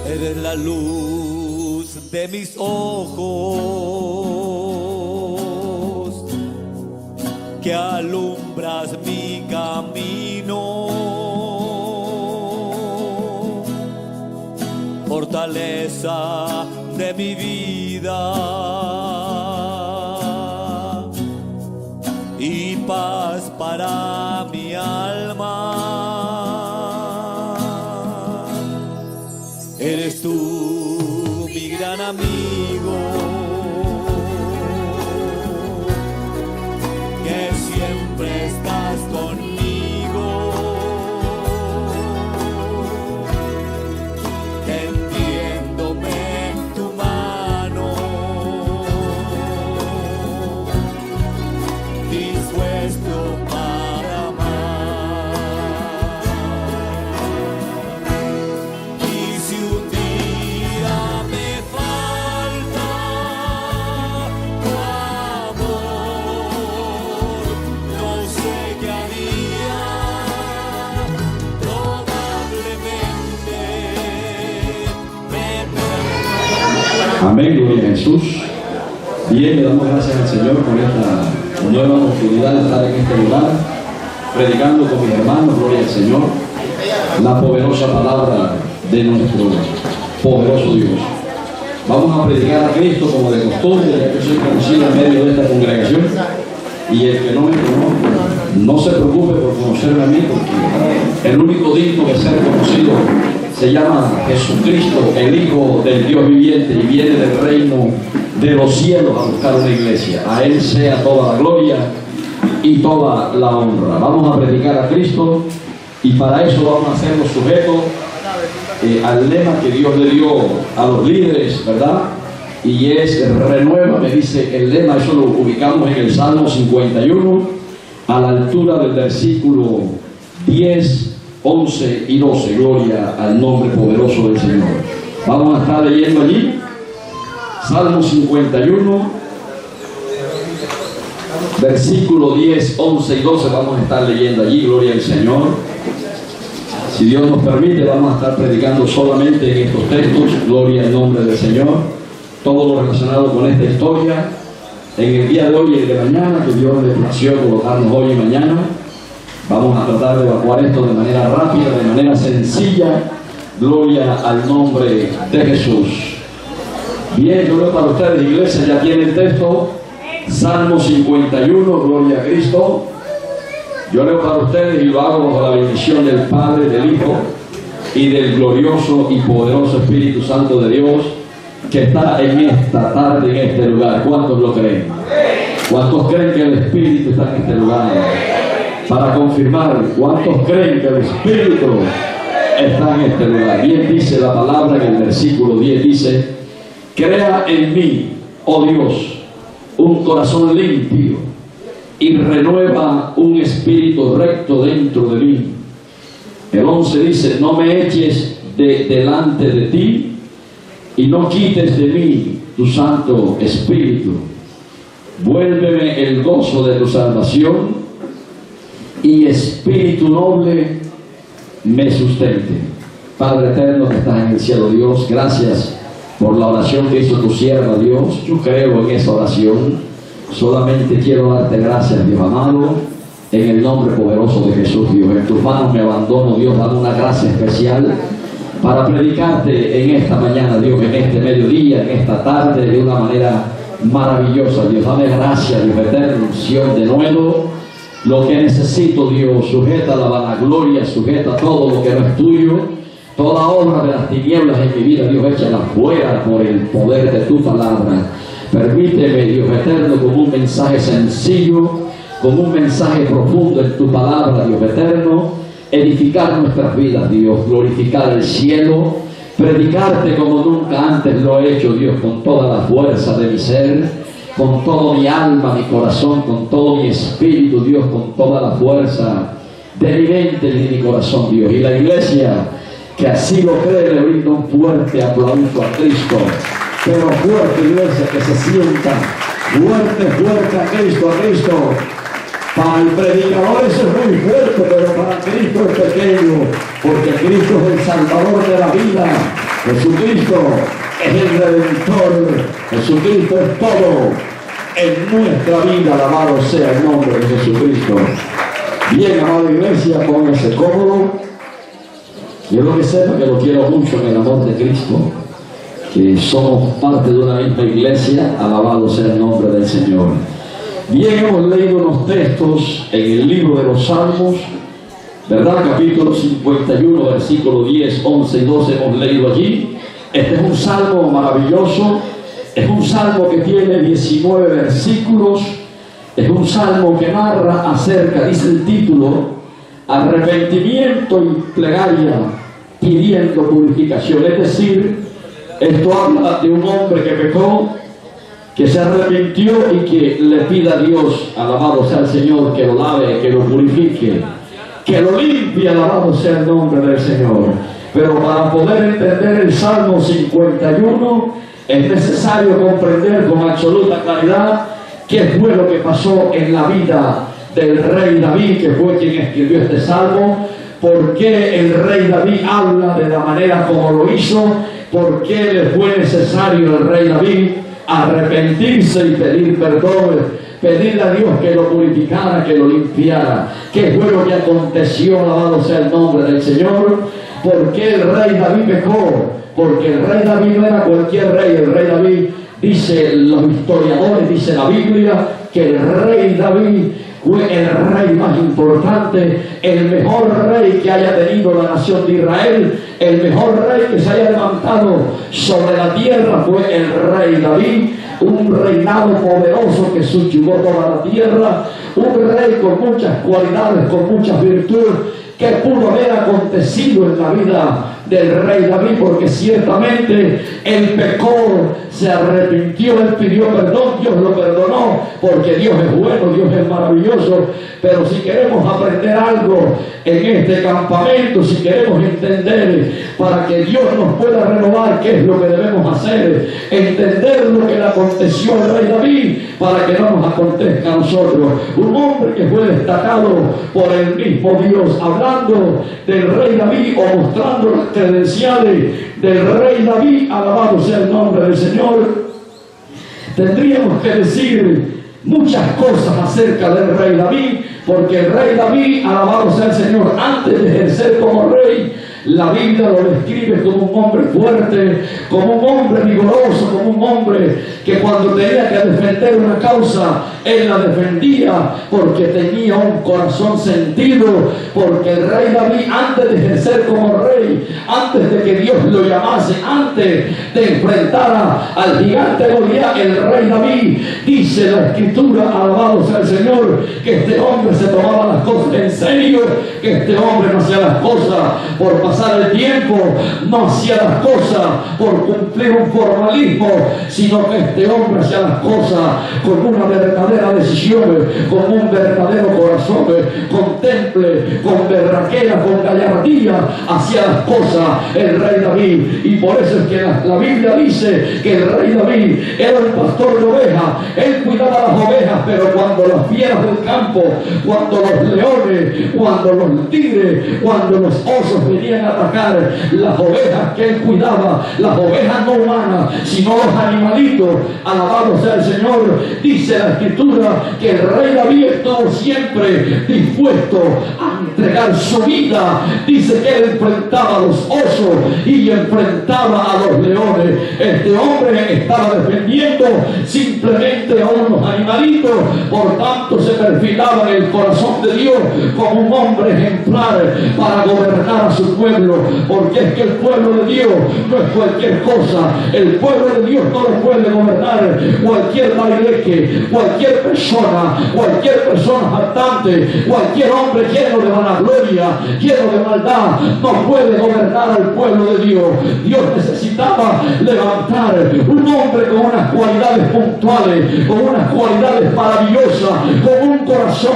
Eres la luz de mis ojos, que alumbras mi camino, fortaleza de mi vida y paz para mi alma. Eres tú mi gran amigo, que siempre estás conmigo, tendiéndome en tu mano, dispuesto para amar. Y si un día me falta tu amor, no sé qué haría, probablemente me perdería. Amén, gloria a Jesús. Bien, le damos gracias al Señor por esta nueva oportunidad de estar en este lugar, predicando con mis hermanos, gloria al Señor, la poderosa palabra de nuestro poderoso Dios. Vamos a predicar a Cristo como de costumbre, ya que soy conocido en medio de esta congregación, y el que no me conoce, no se preocupe por conocerme a mí, porque el único digno de ser conocido se llama Jesucristo, el Hijo del Dios viviente, y viene del reino de los cielos a buscar una iglesia. A Él sea toda la gloria y toda la honra. Vamos a predicar a Cristo, y para eso vamos a hacerlo sujetos al lema que Dios le dio a los líderes, ¿verdad? Y es renueva, me dice el lema. Eso lo ubicamos en el Salmo 51, a la altura del versículo 10, 11 y 12. Gloria al nombre poderoso del Señor. Vamos a estar leyendo allí Salmo 51, versículo 10, 11 y 12. Vamos a estar leyendo allí. Gloria al Señor. Si Dios nos permite, vamos a estar predicando solamente en estos textos. Gloria al nombre del Señor. Todo lo relacionado con esta historia, en el día de hoy y el de mañana, que Dios le plació colocarnos hoy y mañana. Vamos a tratar de evacuar esto de manera rápida, de manera sencilla. Gloria al nombre de Jesús. Bien, yo leo para ustedes, iglesia, ya tiene el texto. Salmo 51, gloria a Cristo. Yo leo para ustedes y lo hago bajo la bendición del Padre, del Hijo y del glorioso y poderoso Espíritu Santo de Dios, que está en esta tarde, en este lugar. ¿Cuántos lo creen? ¿Cuántos creen que el Espíritu está en este lugar? Para confirmar, ¿cuántos creen que el Espíritu está en este lugar? Bien dice la palabra en el versículo 10, dice: crea en mí, oh Dios, un corazón limpio, y renueva un espíritu recto dentro de mí. El 11 dice: no me eches delante de ti, y no quites de mí tu Santo Espíritu. Vuélveme el gozo de tu salvación, y espíritu noble me sustente. Padre eterno que estás en el cielo, Dios, gracias por la oración que hizo tu sierva, Dios. Yo creo en esa oración. Solamente quiero darte gracias, Dios amado, en el nombre poderoso de Jesús, Dios. En tus manos me abandono, Dios. Dame una gracia especial para predicarte en esta mañana, Dios, en este mediodía, en esta tarde, de una manera maravillosa, Dios. Dame gracias, Dios eterno, unción de nuevo. Lo que necesito, Dios, sujeta la vanagloria, sujeta todo lo que no es tuyo. Toda obra de las tinieblas en mi vida, Dios, échala fuera por el poder de tu palabra. Permíteme, Dios eterno, con un mensaje sencillo, con un mensaje profundo en tu palabra, Dios eterno, edificar nuestras vidas, Dios, glorificar el cielo, predicarte como nunca antes lo he hecho, Dios, con toda la fuerza de mi ser, con todo mi alma, mi corazón, con todo mi espíritu, Dios, con toda la fuerza de mi mente y de mi corazón, Dios. Y la iglesia que así lo cree le brinda un fuerte aplauso a Cristo. Pero fuerte, iglesia, que se sienta fuerte, fuerte a Cristo, a Cristo. Para el predicador eso es muy fuerte, pero para Cristo es pequeño, porque Cristo es el Salvador de la vida. Jesucristo es el Redentor. Jesucristo es todo en nuestra vida. Alabado sea el nombre de Jesucristo. Bien, amada iglesia, póngase cómodo. Yo lo que sepa que lo quiero mucho en el amor de Cristo, que somos parte de una misma iglesia. Alabado sea el nombre del Señor. Bien, hemos leído unos textos en el libro de los Salmos, ¿verdad? Capítulo 51, versículo 10, 11 y 12 hemos leído allí. Este es un salmo maravilloso. Es un salmo que tiene 19 versículos. Es un salmo que narra acerca, dice el título, arrepentimiento y plegaria pidiendo purificación. Es decir, esto habla de un hombre que pecó, que se arrepintió y que le pida a Dios, alabado sea el Señor, que lo lave, que lo purifique, que lo limpie. Alabado sea el nombre del Señor. Pero para poder entender el Salmo 51 es necesario comprender con absoluta claridad qué fue lo que pasó en la vida del rey David, que fue quien escribió este salmo. ¿Por qué el rey David habla de la manera como lo hizo? ¿Por qué le fue necesario al rey David arrepentirse y pedir perdón, pedirle a Dios que lo purificara, que lo limpiara? ¿Qué fue lo que aconteció? Alabado sea el nombre del Señor. ¿Por qué el rey David pecó? Porque el rey David no era cualquier rey. El rey David, dice los historiadores, dice la Biblia, que el rey David fue el rey más importante, el mejor rey que haya tenido la nación de Israel, el mejor rey que se haya levantado sobre la tierra fue el rey David. Un reinado poderoso que subyugó toda la tierra, un rey con muchas cualidades, con muchas virtudes. ¿Qué pudo haber acontecido en la vida del rey David? Porque ciertamente él pecó, se arrepintió, él pidió perdón, Dios lo perdonó, porque Dios es bueno, Dios es maravilloso. Pero si queremos aprender algo en este campamento, si queremos entender para que Dios nos pueda renovar qué es lo que debemos hacer, entender lo que le aconteció al rey David para que no nos acontezca a nosotros. Un hombre que fue destacado por el mismo Dios, hablando del rey David o mostrando las credenciales del rey David, alabado sea el nombre del Señor. Tendríamos que decir muchas cosas acerca del rey David, porque el rey David, alabado sea el Señor, antes de ejercer como rey, la Biblia lo describe como un hombre fuerte, como un hombre vigoroso, como un hombre que cuando tenía que defender una causa, él la defendía porque tenía un corazón sentido. Porque el rey David, antes de ejercer como rey, antes de que Dios lo llamase, antes de enfrentar al gigante Goliat, el rey David, dice la Escritura, alabado sea el Señor, que este hombre se tomaba las cosas en serio, que este hombre no hacía las cosas por pasar el tiempo, no hacía las cosas por cumplir un formalismo, sino que este hombre hacía las cosas con una verdadera decisión, con un verdadero corazón, con temple, con berraquera, con gallardía, hacía las cosas el rey David. Y por eso es que la Biblia dice que el rey David era un pastor de ovejas. Él cuidaba las ovejas, pero cuando las fieras del campo, cuando los leones, cuando los tigres, cuando los osos venían a atacar, las ovejas que él cuidaba, las ovejas no humanas, sino los animalitos, alabado sea el Señor, dice la Escritura que el rey David estuvo siempre dispuesto a entregar su vida. Dice que él enfrentaba a los osos y enfrentaba a los leones. Este hombre estaba defendiendo simplemente a unos animalitos, por tanto se perfilaba en el corazón de Dios como un hombre ejemplar para gobernar a su pueblo. Porque es que el pueblo de Dios no es cualquier cosa. El pueblo de Dios no lo puede gobernar cualquier baileque, cualquier persona jactante, cualquier hombre lleno de vanagloria, lleno de maldad, no puede gobernar al pueblo de Dios. Dios necesitaba levantar un hombre con unas cualidades puntuales, con unas cualidades maravillosas, con un corazón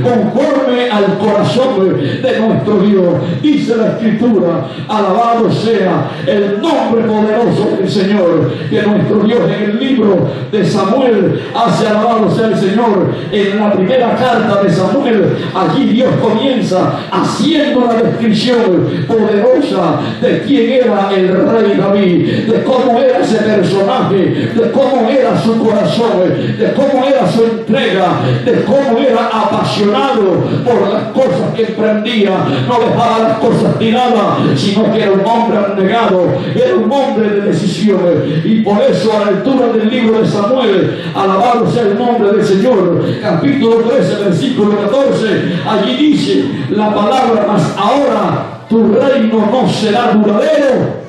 conforme al corazón de nuestro Dios. Dice la Escritura escritura. Alabado sea el nombre poderoso del Señor, que nuestro Dios en el libro de Samuel hace. Alabado sea el Señor. En la primera carta de Samuel, allí Dios comienza haciendo la descripción poderosa de quién era el rey David, de cómo era ese personaje, de cómo era su corazón, de cómo era su entrega, de cómo era apasionado por las cosas que emprendía. No dejaba las cosas tiradas, sino que era un hombre abnegado, era un hombre de decisiones. Y por eso, a la altura del libro de Samuel, alabado sea el nombre del Señor, capítulo 13, versículo 14, allí dice la palabra: mas ahora tu reino no será duradero.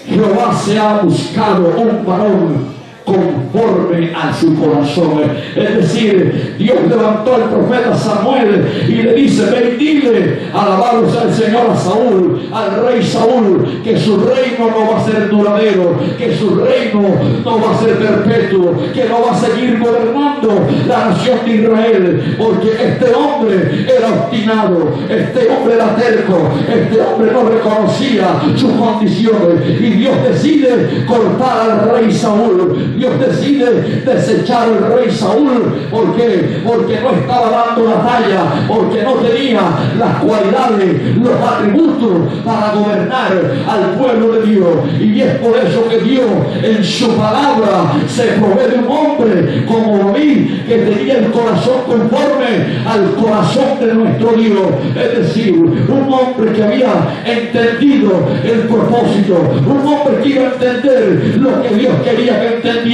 Jehová se ha buscado un varón conforme a su corazón. Es decir, Dios levantó al profeta Samuel y le dice: ve y dile, alabado sea el Señor, a Saúl, al rey Saúl, que su reino no va a ser duradero, que su reino no va a ser perpetuo, que no va a seguir gobernando la nación de Israel, porque este hombre era obstinado, este hombre era terco, este hombre no reconocía sus condiciones, y Dios decide cortar al rey Saúl. Dios decide desechar al rey Saúl. ¿Por qué? Porque no estaba dando la talla, porque no tenía las cualidades, los atributos para gobernar al pueblo de Dios. Y es por eso que Dios en su palabra se provee de un hombre como David, que tenía el corazón conforme al corazón de nuestro Dios. Es decir, un hombre que había entendido el propósito, un hombre que iba a entender lo que Dios quería que entendiera,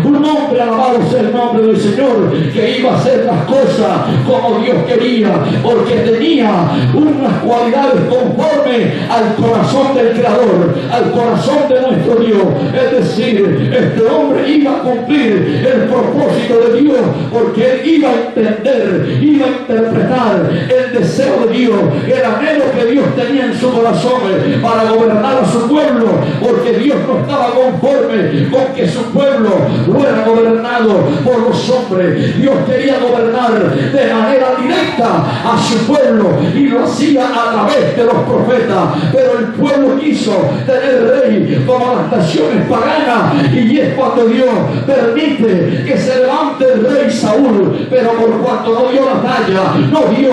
un hombre, alabado sea el nombre del Señor, que iba a hacer las cosas como Dios quería, porque tenía unas cualidades conforme al corazón del Creador, al corazón de nuestro Dios. Es decir, este hombre iba a cumplir el propósito de Dios, porque él iba a entender, iba a interpretar el deseo de Dios, el anhelo que Dios tenía en su corazón para gobernar a su pueblo, porque Dios no estaba conforme con que su pueblo fuera gobernado por los hombres. Dios quería gobernar de manera directa a su pueblo, y lo hacía a través de los profetas. Pero el pueblo quiso tener rey como las naciones paganas, y es cuando Dios permite que se levante el rey Saúl. Pero por cuanto no dio la talla, no dio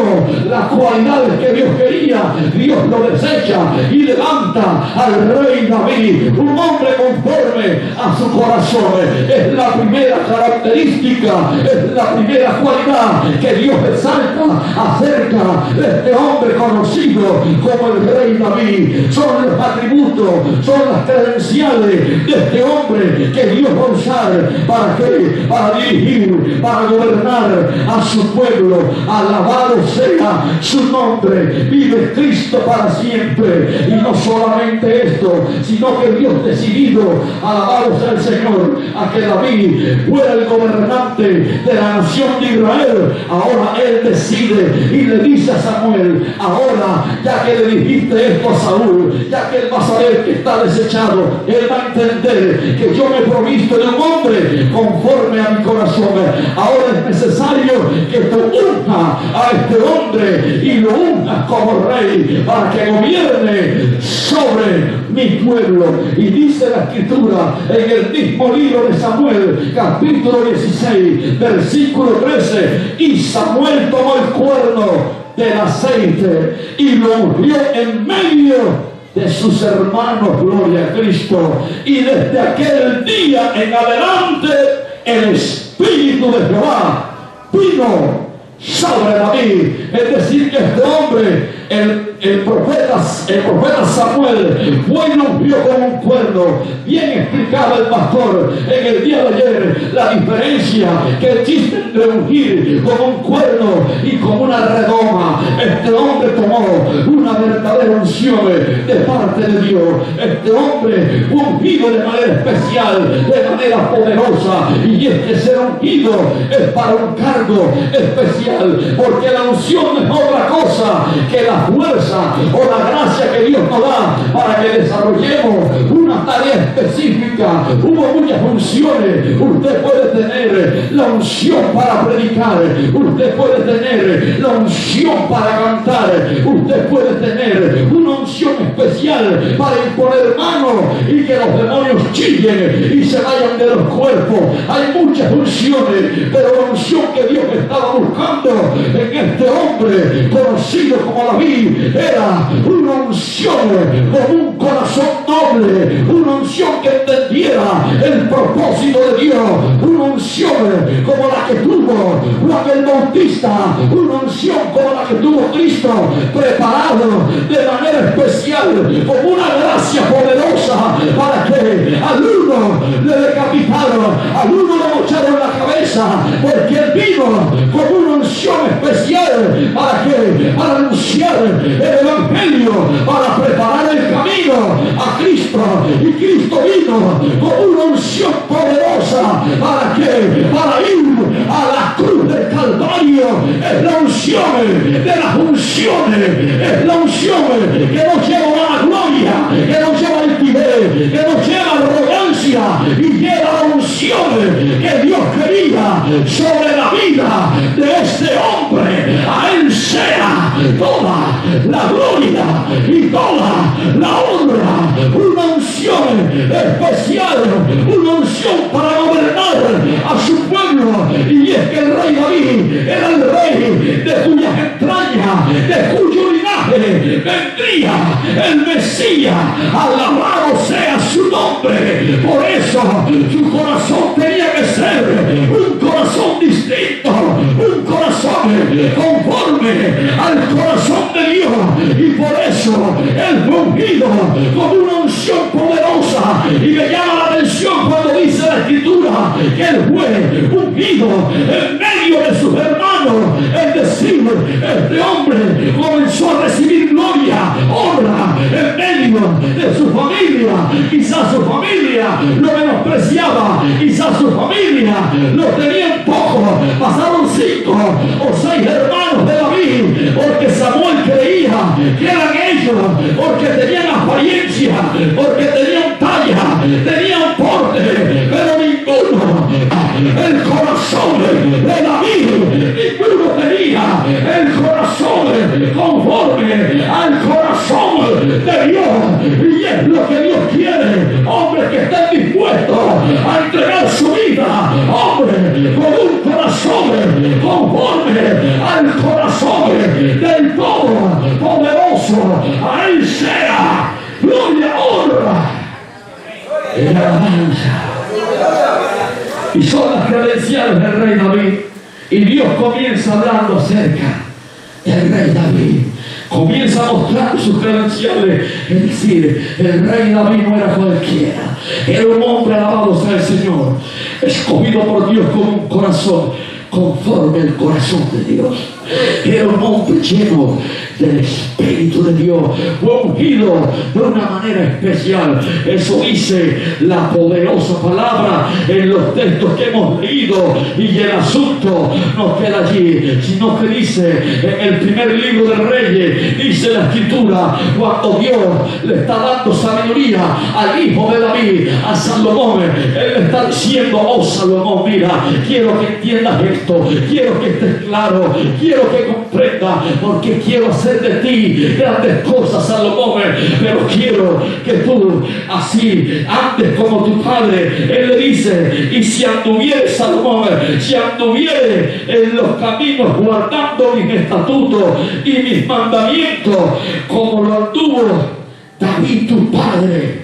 las cualidades que Dios quería, Dios lo desecha y levanta al rey David, un hombre conforme a su corazón. Es la primera característica, es la primera cualidad que Dios resalta acerca de este hombre conocido como el rey David. Son los atributos, son las credenciales de este hombre que Dios va a usar. ¿Para qué? Para dirigir, para gobernar a su pueblo. Alabado sea su nombre. Vive Cristo para siempre. Y no solamente esto, sino que Dios decidido, alabado sea el Señor, a que David fuera el gobernante de la nación de Israel. Ahora él decide y le dice a Samuel: ahora, ya que le dijiste esto a Saúl, ya que él va a saber que está desechado, él va a entender que yo me he provisto de un hombre conforme a mi corazón. Ahora es necesario que tú unjas a este hombre y lo unjas como rey para que gobierne sobre mi pueblo. Y dice la escritura en el mismo libro de Samuel, capítulo 16, versículo 13: y Samuel tomó el cuerno del aceite y lo ungió en medio de sus hermanos. Gloria a Cristo. Y desde aquel día en adelante el Espíritu de Jehová vino sobre David. Es decir, que este hombre, el profeta Samuel, fue y lo ungió con un cuerno. Bien explicaba el pastor en el día de ayer la diferencia que existe entre ungir con un cuerno y con una redoma. Este hombre tomó una verdadera unción de parte de Dios. Este hombre fue ungido de manera especial, de manera poderosa, y este ser ungido es para un cargo especial, porque la unción no es otra cosa que la fuerza o la gracia que Dios nos da para que desarrollemos una tarea específica. Hubo muchas funciones. Usted puede tener la unción para predicar, usted puede tener la unción para cantar, usted puede tener una unción especial para imponer manos y que los demonios chillen y se vayan de los cuerpos. Hay muchas unciones, pero la unción que Dios estaba buscando en este hombre conocido como David era una unción con un corazón noble, una unción que entendiera el propósito de Dios, una unción como la que tuvo Juan el Bautista, una unción como la que tuvo Cristo, preparado de manera especial, con una gracia poderosa para que al uno le decapitaron, al uno le mocharon la cabeza, porque él vino con una unción especial para anunciar el evangelio, para preparar el camino a Cristo, y Cristo vino con una unción poderosa para ir a la cruz del Calvario. Es la unción de las unciones, es la unción que nos lleva a la gloria, que nos lleva al altivez, que nos lleva a la arrogancia y lleva la unción que Dios quería sobre la vida de este hombre. A él sea toda la gloria y toda la honra. Una unción especial, una unción para gobernar a su pueblo. Y es que el rey David era el rey de cuyas entrañas, de cuyo linaje vendría el Mesías. Alabado sea su nombre. Por eso su corazón tenía que ser un corazón distinto, un corazón conforme al corazón de Dios. Y por eso él fue ungido con una unción poderosa. Y me llama la atención cuando dice la Escritura que él fue ungido en medio de sus hermanos. Es decir, este hombre comenzó a recibir gloria, honra en medio de su familia. Quizás su familia lo menospreciaba, quizás su familia lo tenía en poco. Pasaron 5 o 6 hermanos de David, porque Samuel creía que eran ellos, porque tenían apariencia, porque tenían talla, tenían porte, pero ninguno, el corazón de David, ninguno tenía el corazón conforme al corazón de Dios. Y es lo que Dios quiere, hombres que estén dispuestos a entregar su vida, hombres con un corazón conforme al corazón del Todopoderoso. A él sea gloria, honra y alabanza. Y son las credenciales del rey David. Y Dios comienza hablando acerca del rey David. Comienza a mostrar sus credenciales. Es decir, el rey David no era cualquiera. Era un hombre, alabado sea el Señor, escogido por Dios con un corazón conforme al corazón de Dios. Era un hombre lleno del Espíritu de Dios, fue ungido de una manera especial. Eso dice la poderosa palabra en los textos que hemos leído, y el asunto no queda allí, sino que dice en el primer libro de Reyes, dice la Escritura, cuando Dios le está dando sabiduría al hijo de David, a Salomón, él le está diciendo: oh Salomón, mira, quiero que entiendas esto, quiero que estés claro, quiero que comprendas, porque quiero hacer de ti grandes cosas, Salomón, pero quiero que tú así andes como tu padre. Él le dice: y si anduviere, Salomón, si anduviere en los caminos guardando mis estatutos y mis mandamientos, como lo anduvo David tu padre,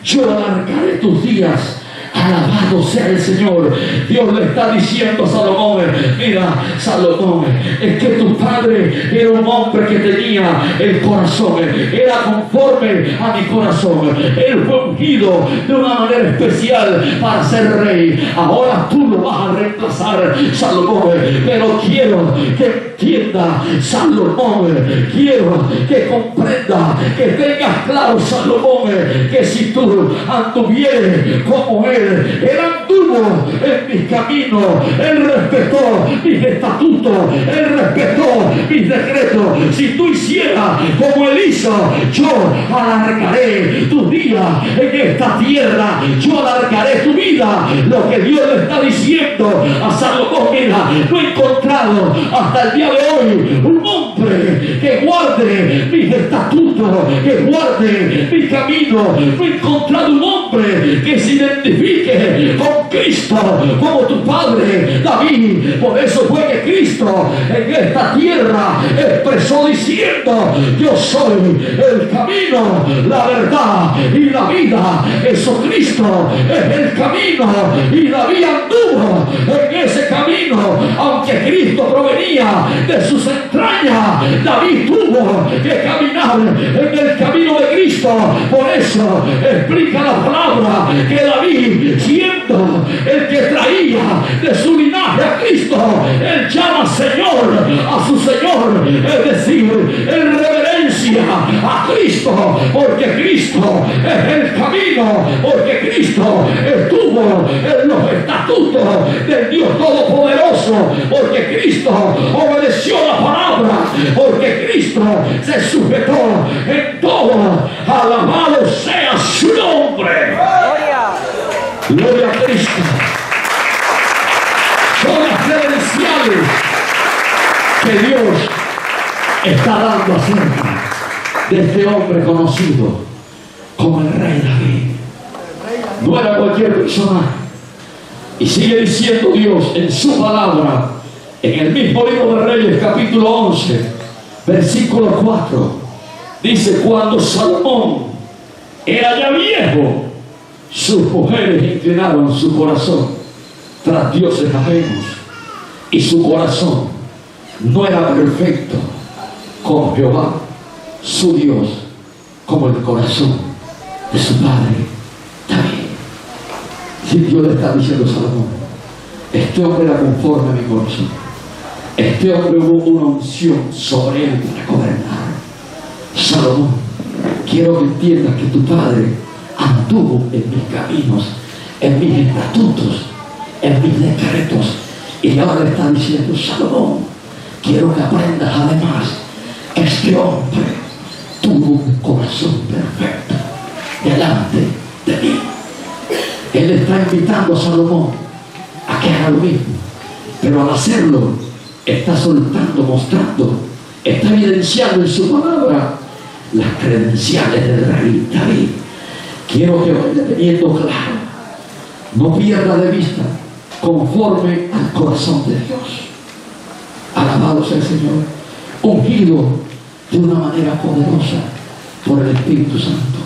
yo alargaré tus días. Alabado sea el Señor. Dios le está diciendo a Salomón: mira, Salomón, es que tu padre era un hombre que tenía el corazón, era conforme a mi corazón. Él fue ungido de una manera especial para ser rey. Ahora tú lo vas a reemplazar, Salomón, pero quiero que entienda, Salomón, quiero que comprenda, que tengas claro, Salomón, que si tú anduvieres como él anduvo en mis caminos, él respetó mis estatutos, él respetó mis decretos. Si tú hicieras como él hizo, yo alargaré tu día en esta tierra, yo alargaré tu vida. Lo que Dios le está diciendo a Salomón, mira, no he encontrado hasta el día de hoy un hombre que guarde mis estatutos, que guarde mi camino. No he encontrado un hombre que se identifique con Cristo como tu padre David. Por eso fue que Cristo en esta tierra expresó diciendo: yo soy el camino, la verdad y la vida. Jesucristo es el camino y David anduvo en ese camino. Aunque Cristo provenía de sus entrañas, David tuvo que caminar en el camino de Cristo. Por eso explica la palabra que David, siendo el que traía de su linaje a Cristo, él llama Señor a su Señor, es decir, en reverencia a Cristo, porque Cristo es el camino, porque Cristo estuvo en los estatutos del Dios Todopoderoso, porque Cristo obedeció la palabra, porque Cristo se sujetó en todo. Alabado sea su nombre. Gloria a Cristo. Son las credenciales que Dios está dando acerca de este hombre conocido como el rey David. No era cualquier personaje. Y sigue diciendo Dios en su palabra, en el mismo libro de Reyes, capítulo 11, versículo 4. Dice: cuando Salomón era ya viejo, sus mujeres inclinaron su corazón tras dioses ajenos, y su corazón no era perfecto con Jehová, su Dios, como el corazón de su padre David. Si Dios le está diciendo a Salomón: este hombre era conforme a mi corazón, este hombre hubo una unción sobre él para gobernar. Salomón, quiero que entiendas que tu padre anduvo en mis caminos, en mis estatutos, en mis decretos. Y ahora le está diciendo: Salomón, quiero que aprendas además que este hombre tuvo un corazón perfecto delante de mí. Él está invitando a Salomón a que haga lo mismo, pero al hacerlo está soltando, mostrando, está evidenciando en su palabra las credenciales del rey David. Quiero que vaya teniendo claro, no pierda de vista, conforme al corazón de Dios. Alabado sea el Señor, ungido de una manera poderosa por el Espíritu Santo,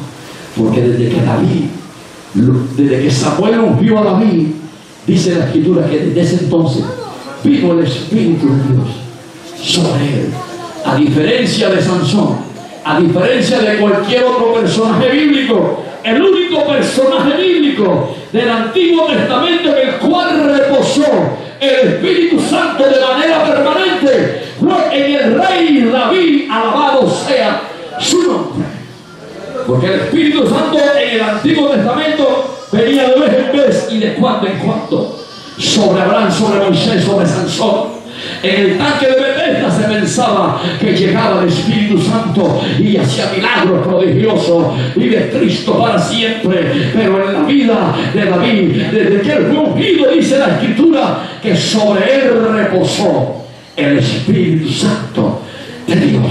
porque desde que Samuel ungió a David, dice la Escritura que desde ese entonces vino el Espíritu de Dios sobre él. A diferencia de Sansón, a diferencia de cualquier otro personaje bíblico, el único personaje bíblico del Antiguo Testamento en el cual reposó el Espíritu Santo de manera permanente fue en el rey David. Alabado sea su nombre. Porque el Espíritu Santo en el Antiguo Testamento venía de vez en vez y de cuando en cuando sobre Abraham, sobre Moisés, sobre Sansón. En el tanque de Bethesda se pensaba que llegaba el Espíritu Santo y hacía milagros prodigiosos y de Cristo para siempre. Pero en la vida de David, desde que él fue ungido, dice la Escritura que sobre él reposó el Espíritu Santo de Dios.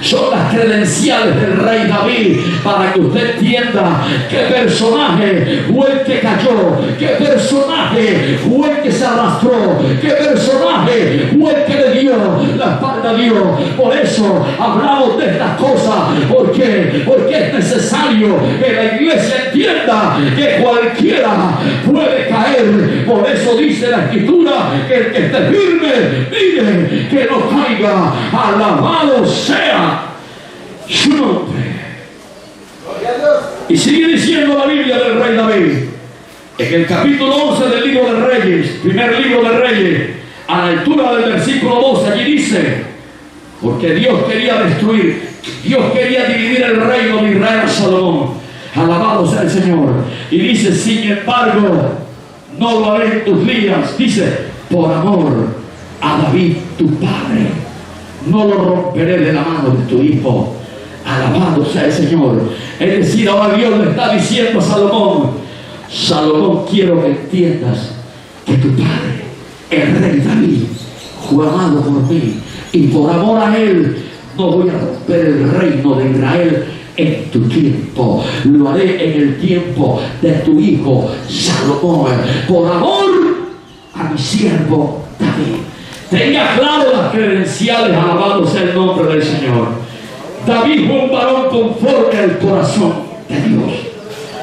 Son las credenciales del rey David para que usted entienda qué personaje fue el que cayó, qué personaje fue el que se arrastró, qué personaje fue el que le dio la espalda a Dios. Por eso hablamos de estas cosas, porque es necesario que la iglesia entienda que cualquiera puede caer. Por eso dice la Escritura que el que esté firme, mire que no caiga. Alabado sea su nombre. Y sigue diciendo la Biblia del rey David en el capítulo 11 del libro de Reyes, primer libro de Reyes, a la altura del versículo 12, allí dice: Porque Dios quería destruir, Dios quería dividir el reino de Israel a Salomón. Alabado sea el Señor. Y dice, sin embargo, no lo haré en tus días. Dice, por amor a David tu padre, no lo romperé de la mano de tu hijo. Alabado sea el Señor. Es decir, ahora Dios le está diciendo a Salomón, Salomón, quiero que entiendas que tu padre, el rey David, fue amado por mí, y por amor a él no voy a romper el reino de Israel en tu tiempo. Lo haré en el tiempo de tu hijo Salomón, por amor a mi siervo David. Tenga claro las credenciales. Alabado sea el nombre del Señor. David fue un varón conforme al corazón de Dios.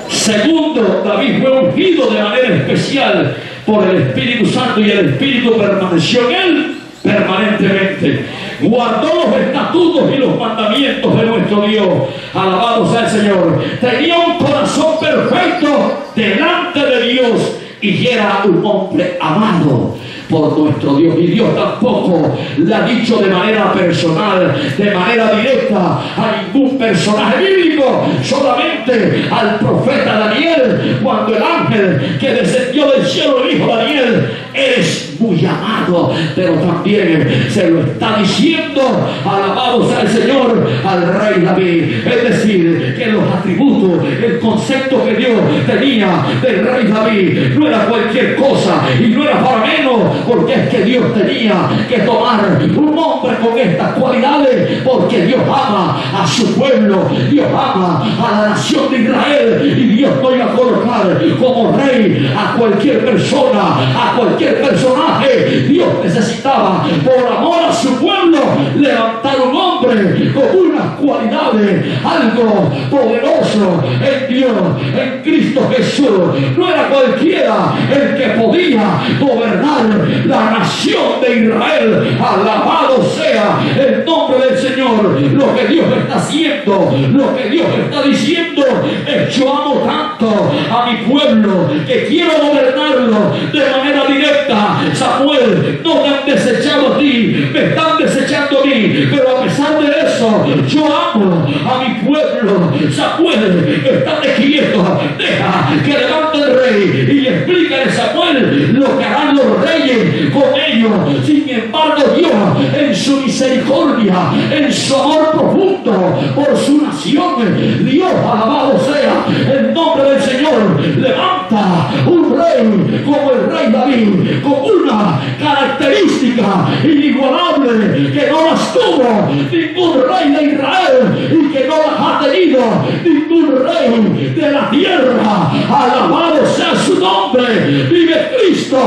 Segundo, David fue ungido de manera especial por el Espíritu Santo, y el Espíritu permaneció en él permanentemente. Guardó los estatutos y los mandamientos de nuestro Dios. Alabado sea el Señor. Tenía un corazón perfecto delante de Dios y era un hombre amado por nuestro Dios. Y Dios tampoco le ha dicho de manera personal, de manera directa, a ningún personaje bíblico, solamente al profeta Daniel, cuando el ángel que descendió del cielo le dijo a Daniel, eres muy amado. Pero también se lo está diciendo, alabado sea el Señor, al rey David. Es decir, que los atributos, el concepto que Dios tenía del rey David no era cualquier cosa, y no era para menos, porque es que Dios tenía que tomar un hombre con estas cualidades, porque Dios ama a su pueblo, Dios ama a la nación de Israel, y Dios no iba a colocar como rey a cualquier persona, a cualquier personaje. Dios necesitaba, por amor a su pueblo, levantar un hombre con unas cualidades, algo poderoso en Dios, en Cristo Jesús. No era cualquiera el que podía gobernar la nación de Israel. Alabado sea el nombre del Señor. Lo que Dios está haciendo, lo que Dios está diciendo es: yo amo tanto a mi pueblo que quiero gobernarlo de manera directa. Samuel, no me han desechado a ti, me están desechando a mí, pero a pesar de eso, yo amo a mi pueblo. Samuel, estate quieto, deja que levante el rey y explícale a Samuel lo que harán los reyes con ellos. Sin embargo, Dios, en su misericordia, en su amor profundo por su nación, Dios, alabado sea el nombre del Señor, levanta un rey como el rey David, con una característica inigualable que no las tuvo ningún rey de Israel y que no las ha tenido ningún rey de la tierra. Alabado sea su nombre. Vive Cristo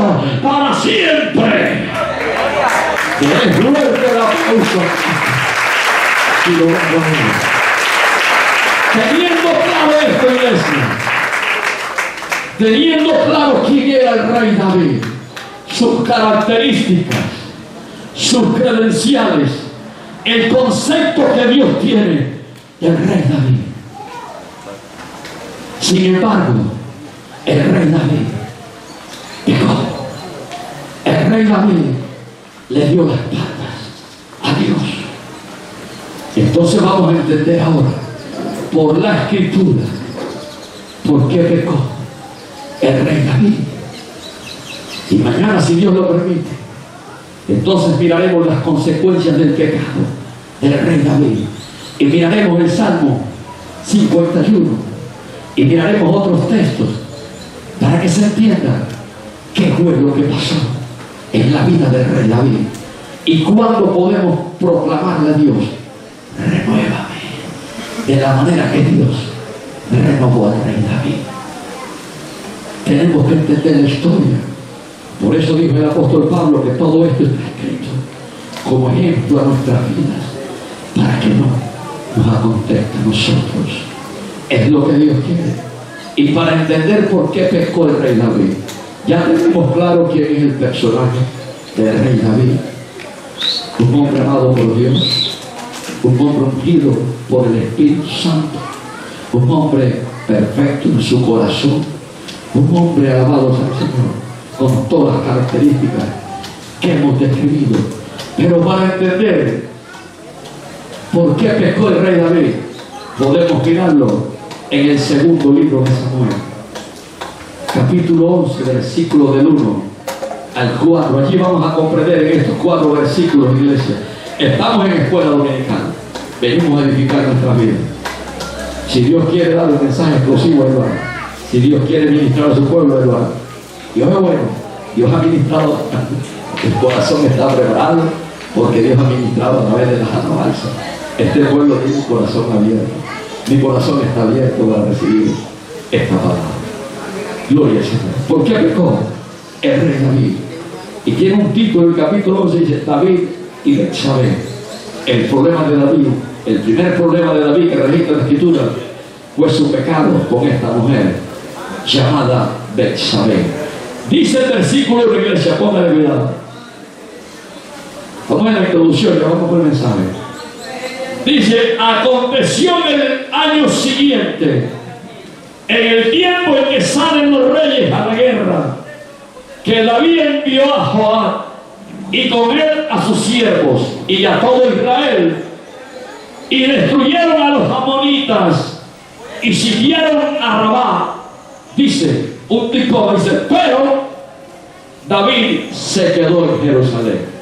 para siempre. Que es fuerte el aplauso. Y lo teniendo claro esto, iglesia, teniendo claro quién era el rey David, sus características, sus credenciales, el concepto que Dios tiene del rey David. Sin embargo, el rey David pecó. El rey David le dio las espaldas a Dios. Entonces vamos a entender ahora, por la Escritura, por qué pecó el rey David. Y mañana, si Dios lo permite, entonces miraremos las consecuencias del pecado del rey David. Y miraremos el Salmo 51. Y miraremos otros textos para que se entienda qué fue lo que pasó en la vida del rey David. Y cuándo podemos proclamarle a Dios: renuévame, de la manera que Dios renovó al rey David. Tenemos que entender la historia. Por eso dijo el apóstol Pablo que todo esto está escrito como ejemplo a nuestras vidas, para que no nos acontezca a nosotros. Es lo que Dios quiere. Y para entender por qué pecó el rey David, ya tenemos claro quién es el personaje del rey David. Un hombre amado por Dios, un hombre ungido por el Espíritu Santo, un hombre perfecto en su corazón, un hombre alabado sea el Señor, con todas las características que hemos descrito. Pero para entender ¿Por qué pecó el rey David? Podemos mirarlo en el segundo libro de Samuel, capítulo 11, versículo del 1 al 4. Allí vamos a comprender en estos 4 versículos, iglesia. Estamos en escuela dominicana, venimos a edificar nuestra vida. Si Dios quiere dar un mensaje explosivo, Él lo hará. Si Dios quiere ministrar a su pueblo, Él lo hará. Dios es bueno, Dios ha ministrado, el corazón está preparado, porque Dios ha ministrado a través de las alabanzas. Este pueblo tiene un corazón abierto. Mi corazón está abierto para recibir esta palabra. Gloria al Señor. ¿Por qué pecó el rey David? Y tiene un título, el capítulo 11 dice David y Betsabé. El problema de David, el primer problema de David que registra la Escritura fue su pecado con esta mujer llamada Betsabé. Dice el versículo de la iglesia, póngale cuidado. Vamos en la introducción, ya vamos por el mensaje. Dice, aconteció en el año siguiente, en el tiempo en que salen los reyes a la guerra, que David envió a Joab y con él a sus siervos y a todo Israel, y destruyeron a los amonitas y sitiaron a Rabá. Dice, un tipo dice, pero David se quedó en Jerusalén.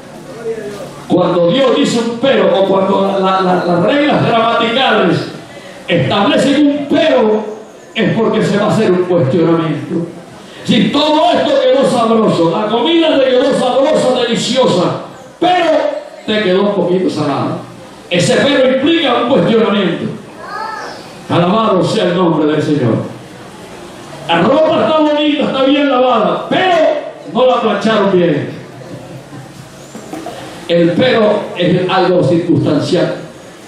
Cuando Dios dice un pero, o cuando las reglas gramaticales establecen un pero, es porque se va a hacer un cuestionamiento. Si todo esto quedó sabroso, la comida te quedó sabrosa, deliciosa, pero te quedó un poquito salada. Ese pero implica un cuestionamiento. Alabado sea el nombre del Señor. La ropa está bonita, está bien lavada, pero no la plancharon bien. El pero es algo circunstancial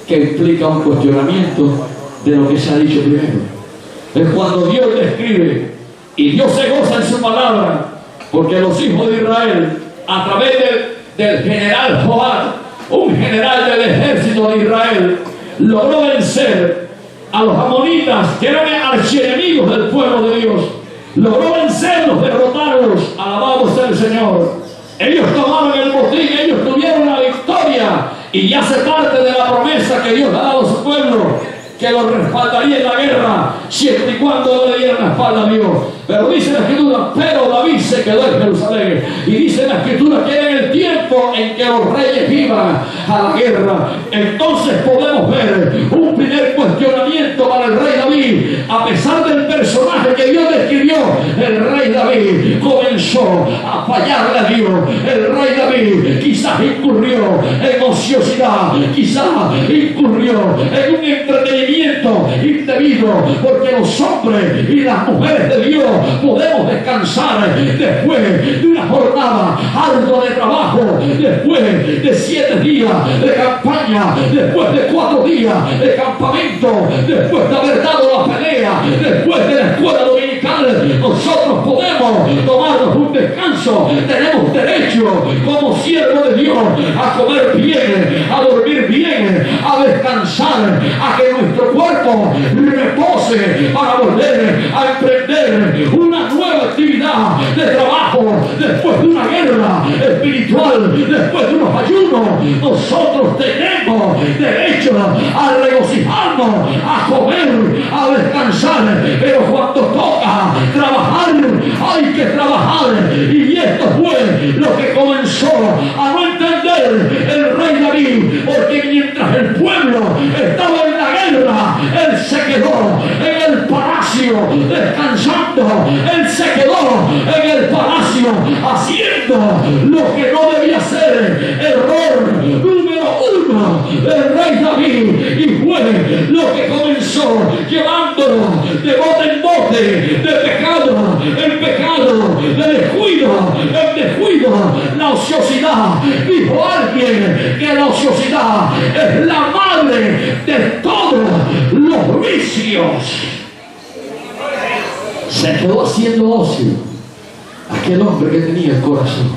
que implica un cuestionamiento de lo que se ha dicho primero. Es cuando Dios describe y Dios se goza en su palabra, porque los hijos de Israel, a través del general Joab, un general del ejército de Israel, logró vencer a los amonitas, que eran archienemigos del pueblo de Dios. Logró vencerlos, derrotarlos. Alabado sea el Señor. Ellos tomaron el botín, ellos tuvieron la victoria, y ya se parte de la promesa que Dios ha dado a su pueblo, que los respaldaría en la guerra, siempre y cuando no le dieran la espalda a Dios. Pero dice la Escritura, pero David se quedó en Jerusalén. Y dice la Escritura que en el tiempo en que los reyes iban a la guerra, entonces podemos ver un primer cuestionamiento para el rey David. A pesar del personaje que Dios describió, el rey David comenzó a fallarle a Dios. El rey David quizás incurrió en ociosidad, quizás incurrió en un entretenimiento indebido, porque los hombres y las mujeres de Dios podemos descansar después de una jornada ardua de trabajo, después de 7 días de campaña, después de 4 días de campamento, después de haber dado la pelea, después de la escuela dominical. Nosotros podemos tomarnos un descanso. Tenemos derecho como siervos de Dios a comer bien, a dormir bien, a descansar, a que nuestro cuerpo repose para volver a emprender una nueva actividad de trabajo después de una guerra espiritual, después de unos ayunos. Nosotros tenemos derecho a regocijarnos, a comer, a descansar, pero cuando toca trabajar, hay que trabajar. Y esto fue lo que comenzó a no entender el rey David, porque mientras el pueblo estaba en la guerra, él se quedó en el palacio descansando. Él se quedó en el palacio haciendo lo que no debía hacer. Error número 1 del rey David, y fue lo que comenzó llevándolo de bote en bote, de pecado en pecado, de descuido en descuido. La ociosidad, dijo alguien que la ociosidad es la madre de todos los vicios. Se quedó haciendo ocio aquel hombre que tenía el corazón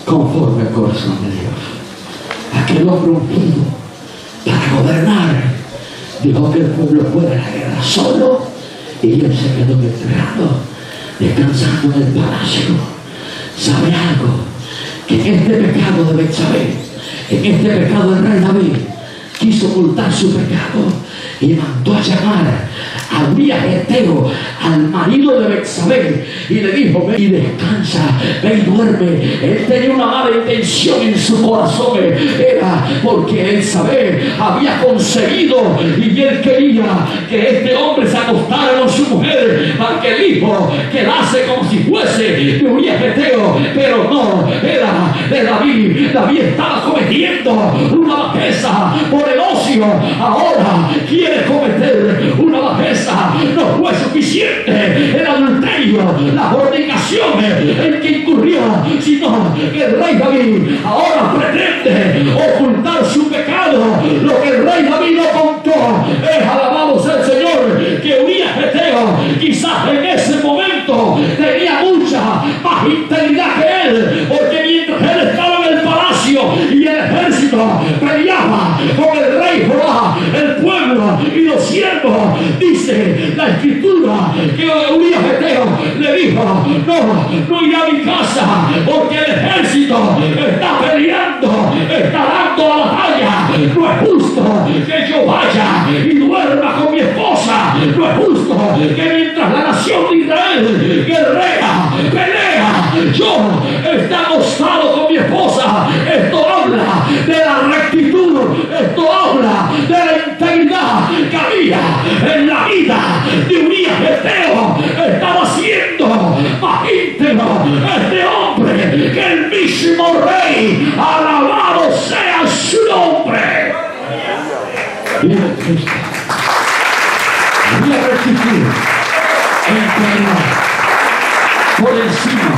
conforme al corazón de Dios. Aquel hombre ungido para gobernar dijo que el pueblo fuera a la guerra solo, y él se quedó entregado, descansando en el palacio. ¿Sabe algo? Que en este pecado de Betsabé, en este pecado del rey David, quiso ocultar su pecado y mandó a llamar a Urías Heteo, al marido de Betsabé, y le dijo: ve y descansa, ve y duerme. Él tenía una mala intención en su corazón, era porque Betsabé había concebido y él quería que este hombre se acostara con su mujer para que el hijo quedase como si fuese de Urías Heteo, pero no, era de David. David estaba cometiendo una bajeza por el ocio, ahora quiere cometer una bajeza. No fue suficiente el adulterio, la fornicación en que incurrió, sino que el rey David ahora pretende ocultar su pecado. Lo que el rey David no contó es, alabado sea el Señor, que Urías Heteo quizás en ese momento tenía mucha más integridad que él, porque mientras él estaba en el palacio y el ejército peleaba con el rey Joab, el pueblo y los siervos, dice la escritura que Urías Heteo le dijo: no iré a mi casa porque el ejército está peleando, está dando la batalla. No es justo que yo vaya y duerma con mi esposa. No es justo que mientras la nación de Israel guerrea, pelea, yo esté acostado con mi esposa. Esto habla de la rectitud, esto habla de la integridad que había en la vida de Urías Heteo. Estaba siendo más íntegro este hombre que el mismo rey. Alabado sea su nombre. Viva Cristo. Había rectitud e integridad por encima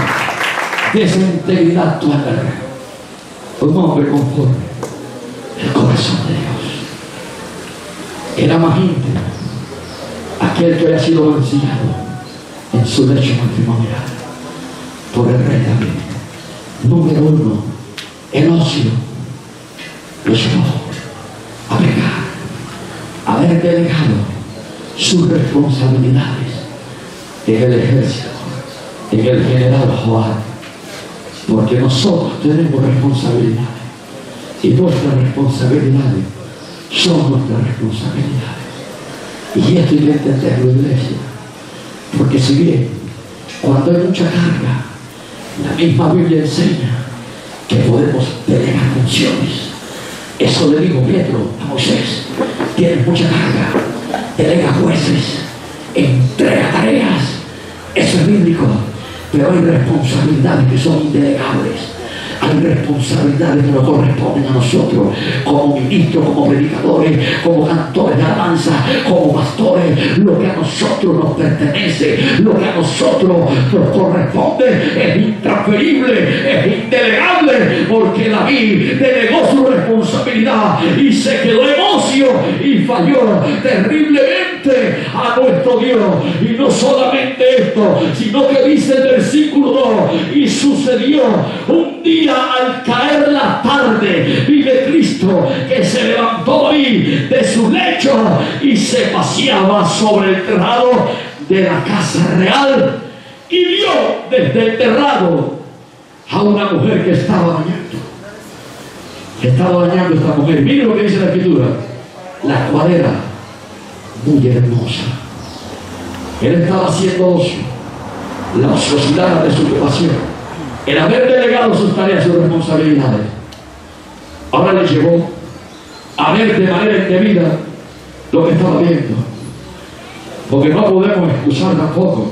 de esa integridad toda. Un hombre conforme el corazón de Dios. Era más íntimo aquel que había sido mancillado en su lecho matrimonial por el rey David. Número uno, el ocio lo llevó a pecar, a haber delegado sus responsabilidades en el ejército, en el general Joab, porque nosotros tenemos responsabilidades y nuestras responsabilidades son nuestras responsabilidades. Y esto hay que entenderlo, iglesia, porque si bien cuando hay mucha carga, la misma Biblia enseña que podemos delegar funciones. Eso le dijo Pedro a Moisés: tienes mucha carga, delega jueces, entrega tareas. Eso es bíblico, pero hay responsabilidades que son indelegables. Hay responsabilidades que nos corresponden a nosotros como ministros, como predicadores, como cantores de alabanza, como pastores. Lo que a nosotros nos pertenece, lo que a nosotros nos corresponde es intransferible, es indelegable, porque David delegó su responsabilidad y se quedó en ocio y falló terriblemente a nuestro Dios. Y no solamente esto, sino que dice el versículo 2: y sucedió un día al caer la tarde, vive Cristo, que se levantó David de su lecho y se paseaba sobre el terrado de la casa real y vio desde el terrado a una mujer que estaba bañando. Estaba bañando esta mujer. Miren lo que dice la escritura, la cual era muy hermosa. Él estaba haciendo ocio, la ociosidad de su pasión, el haber delegado sus tareas, sus responsabilidades. Ahora le llevó a ver de manera indebida lo que estaba viendo, porque no podemos excusar tampoco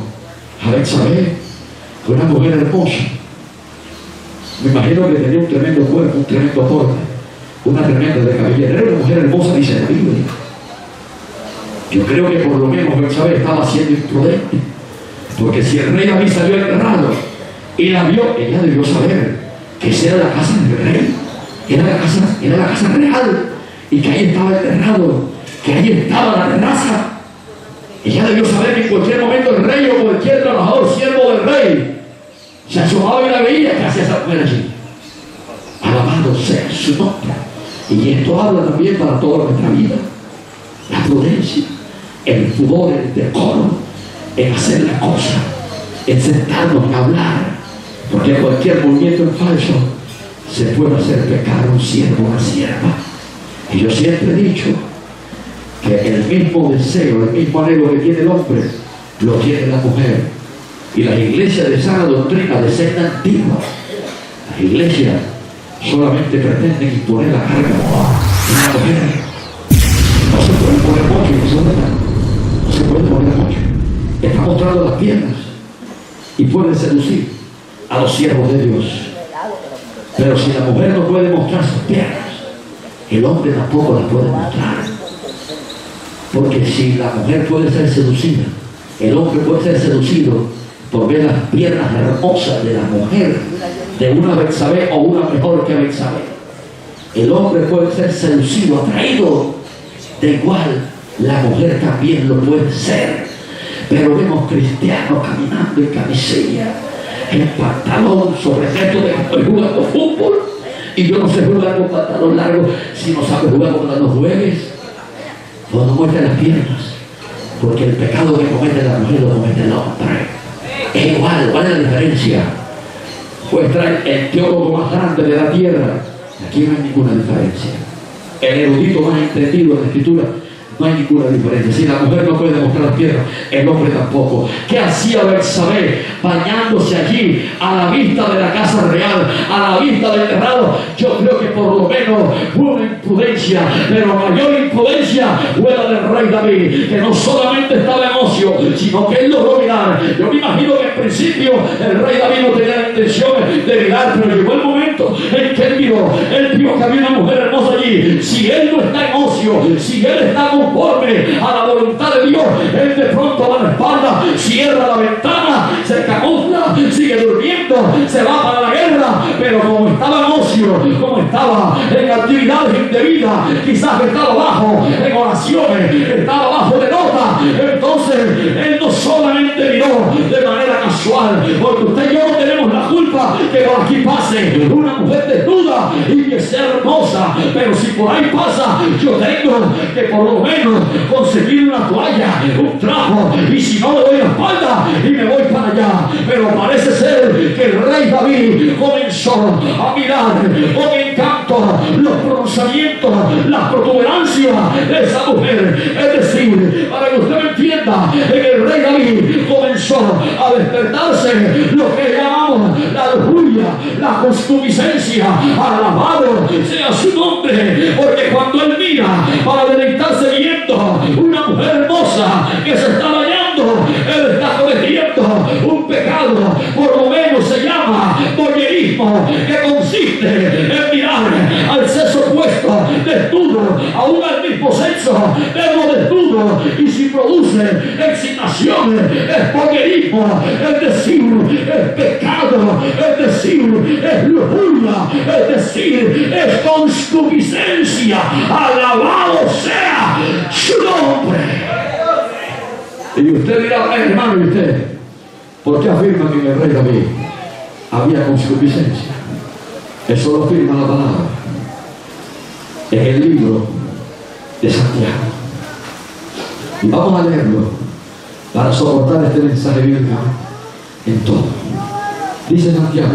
a Betsabé, una mujer hermosa. Me imagino que tenía un tremendo cuerpo, un tremendo porte, una tremenda de cabellera. Era una mujer hermosa, dice la Biblia. Yo creo que por lo menos Betsabé estaba siendo imprudente, porque si el rey David salió enterrado y la vio, ella debió saber que esa era la casa del rey, era la casa real, y que ahí estaba enterrado, que ahí estaba la terraza. Ella debió saber que en cualquier momento el rey o cualquier trabajador, siervo del rey, se asomaba y la veía. ¿Qué hacía esa mujer allí? Alabado sea su nombre. Y esto habla también para toda nuestra vida: la prudencia, el pudor, el decoro, en hacer la cosa, en sentarnos, en hablar, porque cualquier movimiento en falso se puede hacer pecar a un siervo o una sierva. Y yo siempre he dicho que el mismo deseo, el mismo anhelo que tiene el hombre, lo tiene la mujer. Y las iglesias de sana doctrina, de secta antigua, las iglesias solamente pretenden imponer la carga de la mujer. No se puede poner mucho, no se puede poner mucho. Está mostrando las piernas y puede seducir a los siervos de Dios. Pero si la mujer no puede mostrar sus piernas, el hombre tampoco las puede mostrar. Porque si la mujer puede ser seducida, el hombre puede ser seducido por ver las piernas hermosas de la mujer, de una Betsabé o una mejor que Betsabé. El hombre puede ser seducido, atraído, de igual la mujer también lo puede ser. Pero vemos cristianos caminando en camisilla, en pantalón, sobre esto de que estoy jugando fútbol y yo no sé jugar con pantalón largo. Si no sabes jugar con las dos juegues, no muestre las piernas, porque el pecado que comete la mujer lo comete el hombre. Es igual, ¿cuál es la diferencia? Puedes traer el teólogo más grande de la tierra, aquí no hay ninguna diferencia. El erudito más entendido en la escritura, no hay ninguna diferencia. Si la mujer no puede mostrar las piernas, el hombre tampoco. ¿Qué hacía Betsabé bañándose allí a la vista de la casa real, a la vista del terrado? Yo creo que por lo menos fue una imprudencia, pero mayor imprudencia fue la del rey David, que no solamente estaba en ocio, sino que él logró mirar. Yo me imagino que en principio el rey David no tenía la intención de mirar, pero llegó el momento en que él miró. Él vio que había una mujer hermosa allí. Si él no está en ocio, si él está conforme a la voluntad de Dios, él de pronto a la espalda cierra la ventana, se camufla, sigue durmiendo, se va para la guerra. Pero como estaba en ocio, como estaba en actividades indebidas, quizás estaba bajo en oraciones, estaba bajo de nota, entonces él no solamente miró de manera casual, porque usted y yo no tenemos la culpa que por aquí pase una mujer desnuda y que sea hermosa, pero si por ahí pasa, yo tengo que por lo menos conseguir una toalla, un trapo, y si no le doy la espalda y me voy para allá. Pero parece ser que el rey David comenzó a mirar con encanto los pronunciamientos, las protuberancias de esa mujer. Es decir, para que usted me entienda, en el rey David comenzó a despertarse lo que llamamos la lujuria, la concupiscencia. Alabado sea su nombre, porque cuando él mira para deleitarse viendo una mujer hermosa que se está bañando, él está cometiendo un pecado, por lo menos se llama voyerismo, que consiste en mirar al sexo opuesto desnudo, aún al mismo sexo, verlo desnudo, y si produce excitación es voyerismo, es decir, es pecado, es decir, es lujuria, es decir, es concupiscencia. Alabado sea su nombre. Y usted dirá, hermano, ¿y usted por qué afirma que en el rey David había concupiscencia? Eso lo afirma la palabra en el libro de Santiago. Y vamos a leerlo para soportar este mensaje bíblico en todo. Dice Santiago: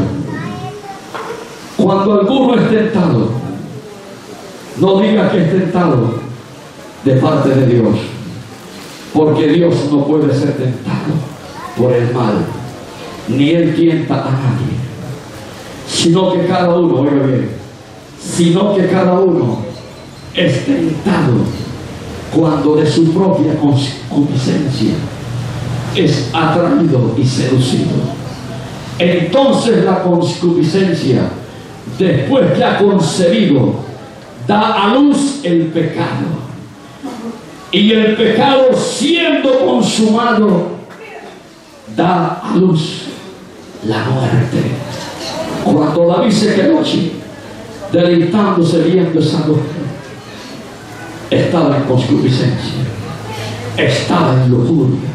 cuando alguno es tentado, no diga que es tentado de parte de Dios, porque Dios no puede ser tentado por el mal, ni Él tienta a nadie, sino que cada uno, oiga bien, sino que cada uno es tentado cuando de su propia concupiscencia es atraído y seducido. Entonces la concupiscencia, después que ha concebido, da a luz el pecado. Y el pecado, siendo consumado, da a luz la muerte. Cuando David se quedó allí, deleitándose viendo esa mujer, estaba en concupiscencia, estaba en lujuria,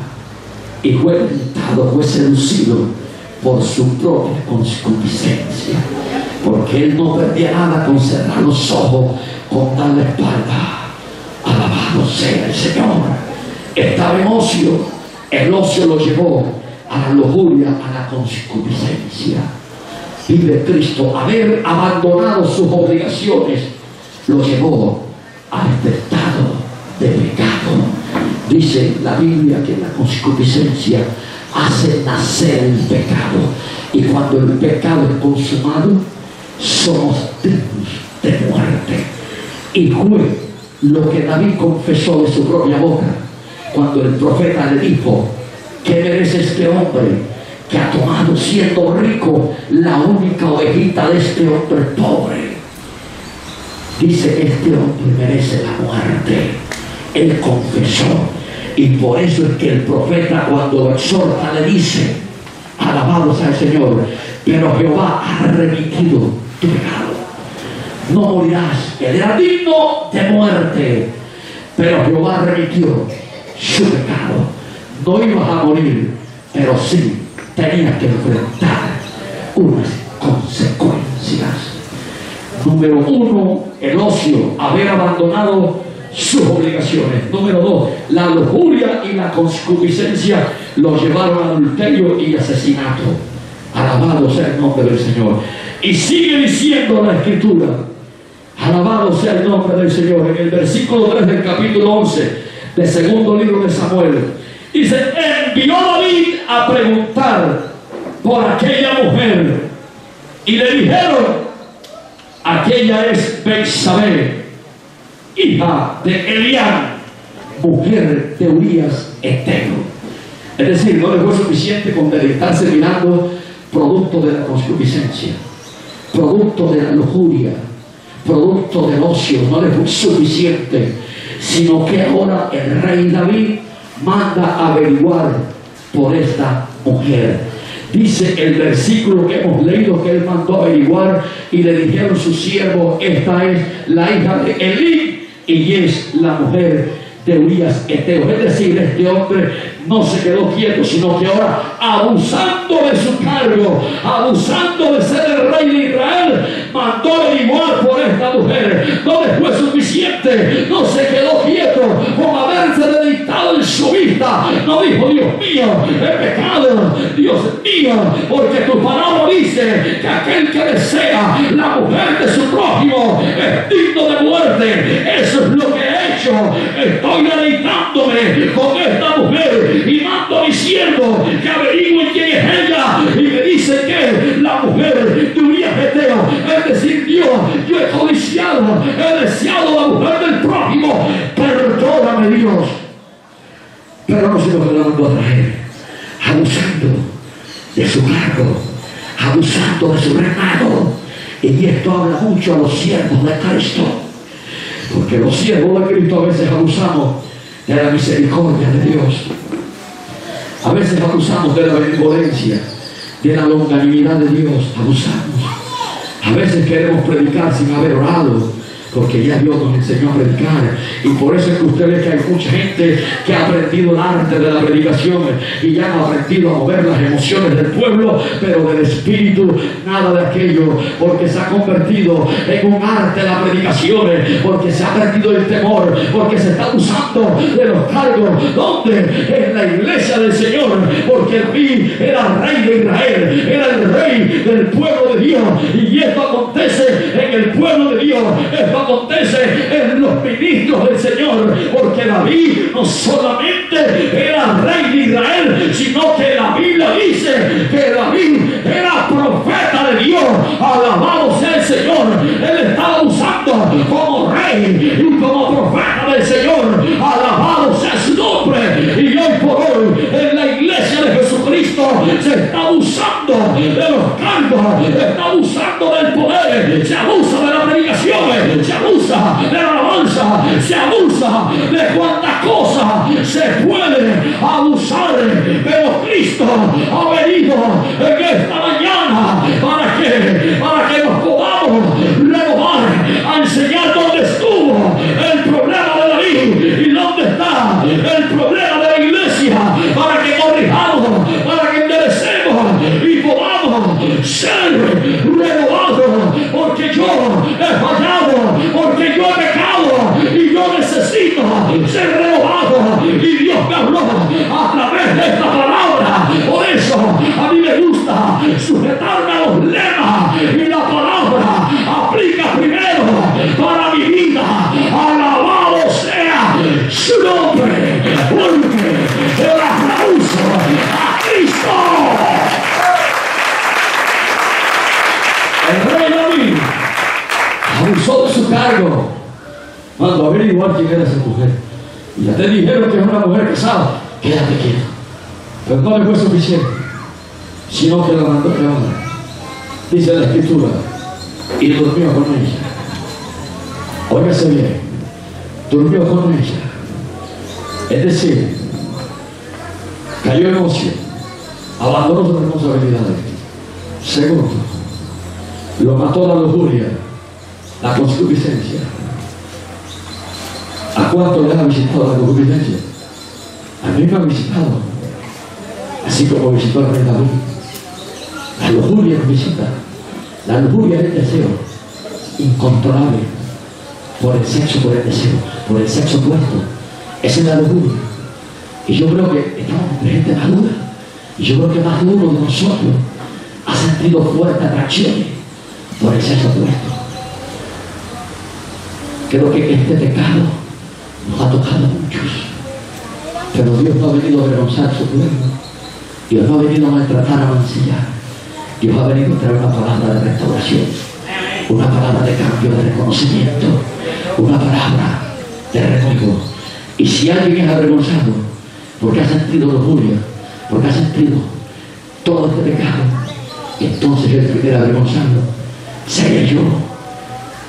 y fue tentado, fue seducido por su propia concupiscencia, porque él no perdía nada con cerrar los ojos, con dar la espalda. Alabado sea el Señor. Estaba en ocio, el ocio lo llevó a la lujuria, a la concupiscencia. Vive Cristo, haber abandonado sus obligaciones lo llevó a este estado de pecado. Dice la Biblia que la concupiscencia hace nacer el pecado, y cuando el pecado es consumado, somos dignos de muerte. Y fue lo que David confesó de su propia boca cuando el profeta le dijo: ¿qué merece este hombre que ha tomado, siendo rico, la única ovejita de este hombre pobre? Dice: este hombre merece la muerte. Él confesó, y por eso es que el profeta, cuando lo exhorta, le dice: alabado sea el Señor, pero Jehová ha remitido tu pecado, no morirás. Él era digno de muerte, pero Jehová remitió su pecado. No ibas a morir, pero sí tenías que enfrentar unas consecuencias. Número 1, el ocio, haber abandonado sus obligaciones. Número 2, la lujuria y la concupiscencia lo llevaron a adulterio y asesinato. Alabado sea el nombre del Señor. Y sigue diciendo la Escritura, alabado sea el nombre del Señor, en el versículo 3 del capítulo 11 del segundo libro de Samuel. Dice: envió David a preguntar por aquella mujer, y le dijeron: aquella es Betsabé, hija de Eliam, mujer de Urías Heteo. Es decir, no le fue suficiente con deleitarse mirando producto de la concupiscencia, producto de la lujuria, producto del ocio. No le fue suficiente, sino que ahora el rey David manda a averiguar por esta mujer. Dice el versículo que hemos leído que él mandó a averiguar, y le dijeron sus siervos: esta es la hija de Elí, y es la mujer de Urías Heteo. Es decir, este hombre no se quedó quieto, sino que ahora, abusando de su cargo, abusando de ser el rey de Israel, mandó a averiguar por esta mujer. No le fue suficiente, no se quedó quieto con haberse deleitado en su vista. No dijo: Dios mío, he pecado, Dios mío, porque tu palabra dice que aquel que desea la mujer de su prójimo es digno de muerte. Eso es lo que he hecho. Estoy deleitándome con esta mujer y mando diciendo que averigüen quién es ella, y me dice que la mujer de Urías Heteo. Es decir, Dios, yo he codiciado, he deseado la mujer del prójimo. Perdóname, Dios. Pero no se lo mandó a traer, abusando de su cargo, abusando de su reinado. Y esto habla mucho a los siervos de Cristo, porque los siervos de Cristo a veces abusamos de la misericordia de Dios, a veces abusamos de la benevolencia, de la longanimidad de Dios. Abusamos. A veces queremos predicar sin haber orado, porque ya Dios nos enseñó a predicar. Y por eso es que usted ve que hay mucha gente que ha aprendido el arte de la predicación y ya ha aprendido a mover las emociones del pueblo, pero del espíritu nada de aquello, porque se ha convertido en un arte de la predicación, porque se ha perdido el temor, porque se está usando de los cargos. ¿Dónde? En la iglesia del Señor, porque David era rey de Israel, era el rey del pueblo de Dios, y esto acontece en el pueblo de Dios. Esto acontece en los ministros del Señor, porque David no solamente era rey de Israel, sino que la Biblia dice que David era profeta de Dios. Alabado sea el Señor. Él estaba usando como rey y como profeta del Señor. Alabado sea su nombre. Y hoy por hoy en la iglesia de Jesucristo se está usando de los cargos, se está usando del poder, se abusa de la predicación, se abusa de la alabanza, se abusa de cuantas cosas se puede abusar. Pero Cristo ha venido en esta mañana para que nos podamos renovar, a enseñar dónde estuvo el problema de David y dónde está el problema de la iglesia, para que corrijamos, para que enderecemos y podamos ser renovados, porque yo he fallado, porque yo he pecado y yo necesito ser renovado. Y Dios me habló a través de esta palabra. Por eso a mí me gusta sujetarme a los lemas, y la palabra aplica primero para mi vida. Alabado cargo, mando a averiguar quién era esa mujer. Y ya te dijeron que es una mujer casada, quédate quieto. Pero no le fue suficiente, sino que la mandó a llamar. Dice la Escritura, y durmió con ella. Óigase bien, durmió con ella. Es decir, cayó en ocio, abandonó sus responsabilidades. Segundo, lo mató la lujuria, la concupiscencia. ¿A cuánto le ha visitado la concupiscencia? A mí me ha visitado, así como visitó al rey David. La lujuria nos visita. La lujuria es el deseo incontrolable por el sexo, por el deseo, por el sexo opuesto. Esa es la lujuria. Y yo creo que estamos entre gente madura. Y yo creo que más de uno de nosotros ha sentido fuerte atracción por el sexo opuesto. Creo que este pecado nos ha tocado a muchos. Pero Dios no ha venido a avergonzar su pueblo. Dios no ha venido a maltratar, a mancillar. Dios ha venido a traer una palabra de restauración, una palabra de cambio, de reconocimiento, una palabra de renuevo. Y si alguien es avergonzado porque ha sentido lujuria, porque ha sentido todo este pecado, entonces el primer avergonzado seré yo,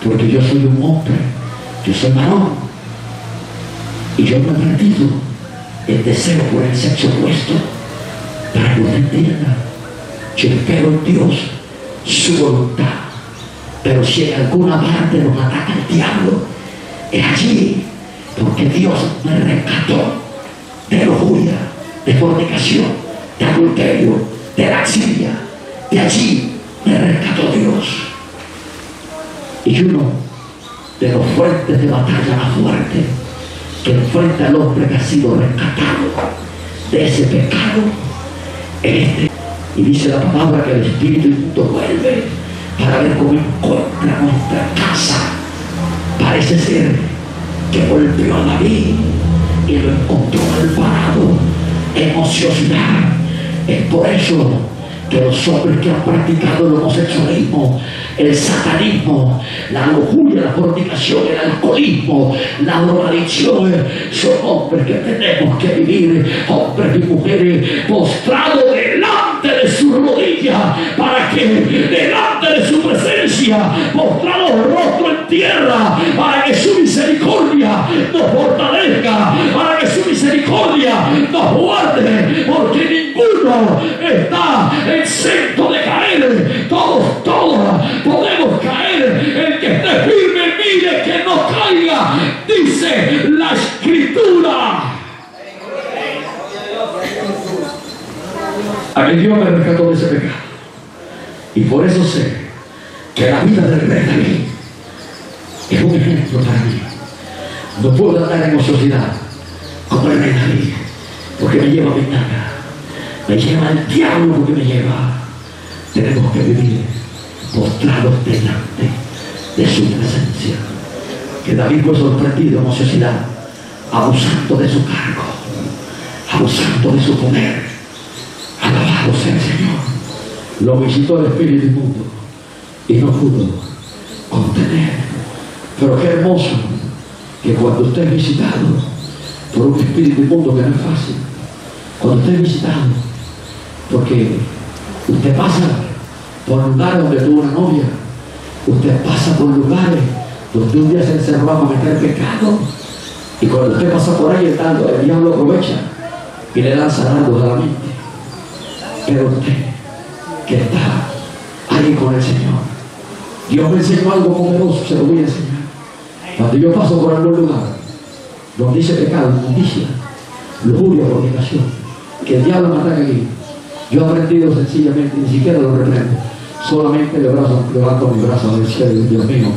porque yo soy un hombre, yo soy varón, y yo no he perdido el deseo por el sexo opuesto. Para que usted entienda, yo espero en Dios su voluntad, pero si en alguna parte nos ataca el diablo, es allí, porque Dios me rescató de lujuria, de fornicación, de adulterio, de laxiria. De allí me rescató Dios. Y uno de los frentes de batalla más fuertes que enfrenta al hombre que ha sido rescatado de ese pecado es este. Y dice la palabra que el Espíritu Santo vuelve para ver cómo encuentra nuestra casa. Parece ser que volvió a David y lo encontró mal parado en ociosidad. Es por eso que los hombres que han practicado el homosexualismo, el satanismo, la lujuria, la fornicación, el alcoholismo, la drogadicción, son hombres que tenemos que vivir, hombres y mujeres postrados delante de su rodilla, para que delante de su presencia, postrados rostro en tierra, para que su misericordia nos fortalezca, para que su misericordia nos guarde, porque ninguno está exento de caer. Todos podemos caer. El que esté firme, mire que no caiga, dice la Escritura. A mí Dios me rescató de ese pecado, y por eso sé que la vida del rey David es un ejemplo para mí. No puedo andar en ociosidad como el rey David, porque me lleva a ventaja, me lleva el diablo porque me lleva. Tenemos que vivir postrados delante de su presencia. Que David fue sorprendido en ociosidad, abusando de su cargo, abusando de su poder. Alabado sea el Señor. Lo visitó el Espíritu Inmundo y no pudo contener. Pero qué hermoso que cuando usted es visitado por un espíritu inmundo, que no es fácil, cuando usted es visitado, porque usted pasa por lugares donde tuvo una novia, usted pasa por lugares donde un día se encerró a cometer pecado, y cuando usted pasa por ahí, el diablo aprovecha y le lanza dardos a la mente. Pero usted que está ahí con el Señor, Dios me enseñó algo poderoso, se lo voy a enseñar. Cuando yo paso por algún lugar donde dice pecado, inmundicia, lujuria, fornicación, que el diablo me ataca aquí, yo he aprendido sencillamente, ni siquiera lo reprendo, solamente levanto mi brazo al cielo y Dios mío,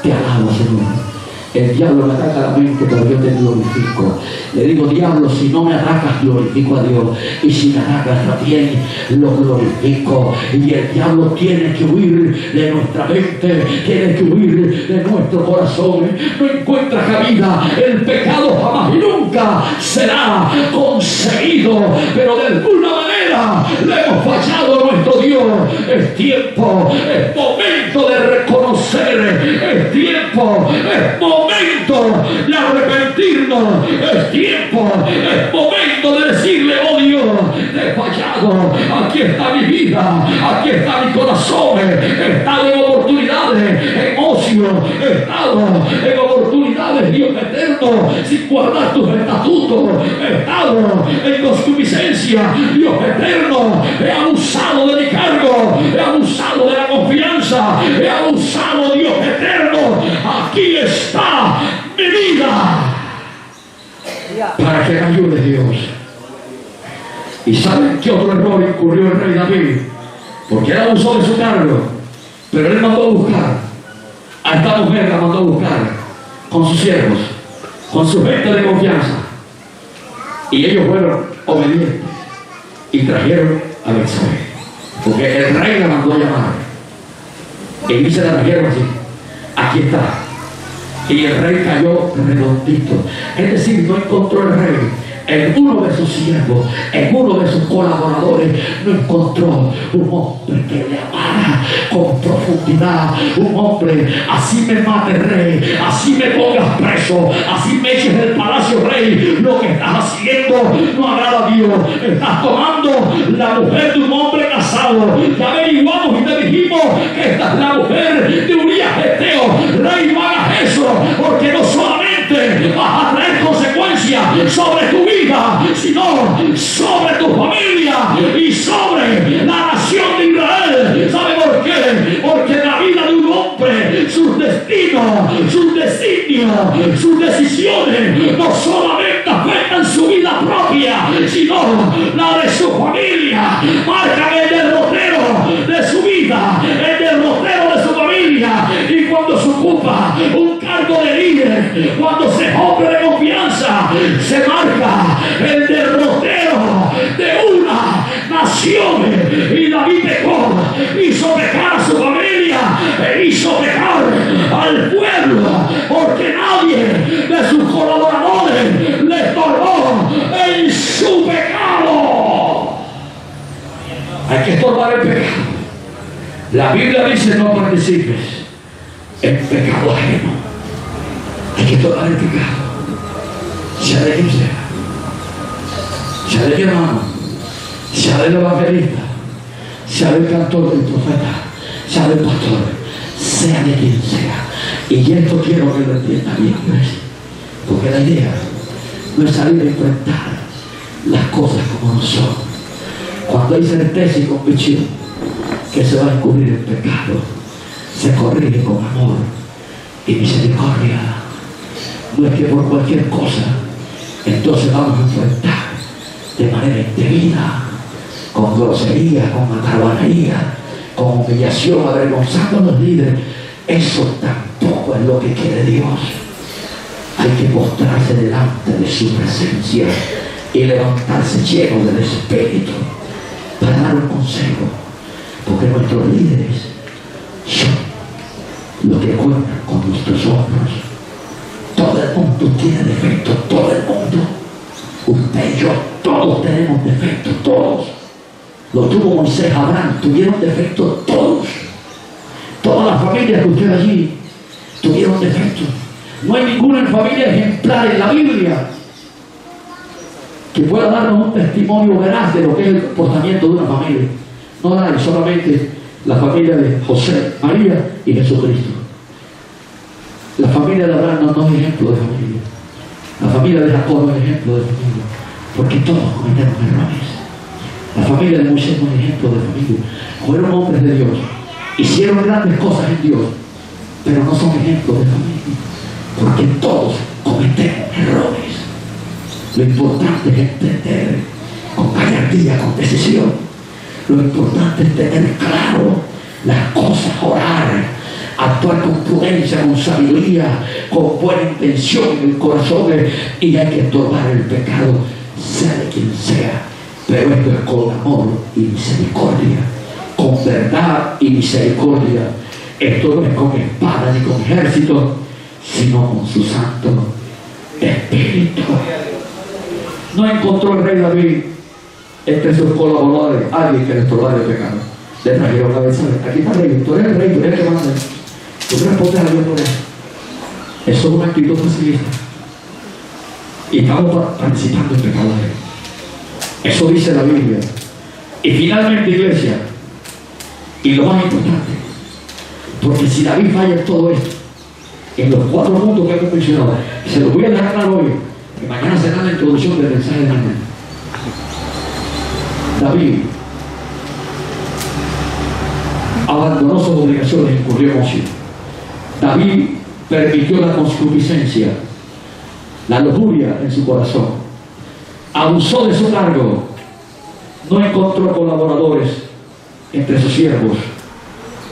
te alabo, Señor. El diablo me ataca la mente, pero yo te glorifico. Le digo, diablo, si no me atacas, glorifico a Dios. Y si me atacas también, lo glorifico. Y el diablo tiene que huir de nuestra mente, tiene que huir de nuestro corazón. No encuentra cabida. El pecado jamás y nunca será conseguido. Pero de alguna manera le hemos fallado a nuestro Dios. Es tiempo, es momento de reconocer. Es tiempo tiempo, es momento de arrepentirnos, es tiempo, es momento de decirle: oh Dios, he fallado, aquí está mi vida, aquí está mi corazón, he estado en oportunidades, en ocio, he estado en oportunidades, Dios eterno, sin guardar tus estatutos, he estado en concupiscencia, Dios eterno, he abusado de mi cargo, he abusado de la confianza, he abusado, Dios eterno, aquí está mi vida, para que me ayude Dios. ¿Y saben qué otro error incurrió el rey David? Porque él abusó de su cargo, pero él mandó a buscar a esta mujer, la mandó a buscar con sus siervos, con su gente de confianza, y ellos fueron obedientes y trajeron a Betsabé, porque el rey la mandó a llamar y se la trajeron así: aquí está. Y el rey cayó redondito, es decir, no encontró el rey en uno de sus siervos, en uno de sus colaboradores, no encontró un hombre que le amara con profundidad, un hombre: así me mate rey, así me pongas preso, así me eches del palacio rey, lo que estás haciendo no agrada a Dios, estás tomando la mujer de un hombre casado, ya averiguamos y te dijimos que esta es la mujer de Urías Geteo, rey, no hagas eso, porque no solamente vas a traer consecuencias sobre tu vida, sino sobre tu familia y sobre la nación de Israel. ¿Sabe por qué? Porque en la vida de un hombre, sus destinos, sus designios, sus decisiones no solamente afectan su vida propia, sino la de su familia, marcan el derrotero de su vida, el derrotero de su familia. Y cuando se ocupa un cargo de líder, cuando se es hombre de confianza, se marca el derrotero de una nación. Y David pecó, hizo pecar a su familia e hizo pecar al pueblo, porque nadie de sus colaboradores le estorbó en su pecado. Hay que estorbar el pecado. La Biblia dice: no participes en pecado ajeno. Hay que estorbar el pecado, sea de quien sea, sea de mi hermano, sea del evangelista, sea del cantor, del profeta, sea del pastor, sea de quien sea. Y esto quiero que lo entienda bien, porque la idea no es salir a enfrentar las cosas como no son. Cuando hay certeza y convicción que se va a descubrir el pecado, se corrige con amor y misericordia. No es que por cualquier cosa entonces vamos a enfrentar de manera indebida, con grosería, con macarbanería, con humillación, avergonzando a los líderes. Eso tampoco es lo que quiere Dios. Hay que postrarse delante de su presencia y levantarse lleno del Espíritu para dar un consejo, porque nuestros líderes son los que cuentan con nuestros hombros. Todo el mundo tiene defectos, todo el mundo. Usted y yo, todos tenemos defectos, todos. Lo tuvo Moisés, Abraham, tuvieron defectos todos. Todas las familias que usted allí tuvieron defectos. No hay ninguna familia ejemplar en la Biblia que pueda darnos un testimonio veraz de lo que es el comportamiento de una familia. No hay, solamente la familia de José, María y Jesucristo. La familia de Abraham no es ejemplo de familia. La familia de Jacob no es ejemplo de familia, porque todos cometemos errores. La familia de Moisés no es ejemplo de familia. Fueron hombres de Dios, hicieron grandes cosas en Dios, pero no son ejemplos de familia, porque todos cometemos errores. Lo importante es entender con gallardía, con decisión. Lo importante es tener claro las cosas, orar, actuar con prudencia, con sabiduría, con buena intención en el corazón, y hay que estorbar el pecado, sea de quien sea. Pero esto es con amor y misericordia, con verdad y misericordia. Esto no es con espada ni con ejército, sino con su Santo Espíritu. No encontró el rey David entre sus colaboradores alguien que le estorbara el pecado. Le trajeron la vez, aquí está el rey, tú eres el rey, tú eres el que manda. Tú respondes a Dios por eso. Eso es una actitud facilista. Y estamos participando en pecado. Eso dice la Biblia. Y finalmente, iglesia, y lo más importante, porque si David falla en todo esto, en los 4 puntos que hemos mencionado, se los voy a dejar claro hoy, que mañana será la introducción del mensaje de mañana. David abandonó sus obligaciones y incurrió en ocio. David permitió la concupiscencia, la lujuria en su corazón, abusó de su cargo, no encontró colaboradores entre sus siervos,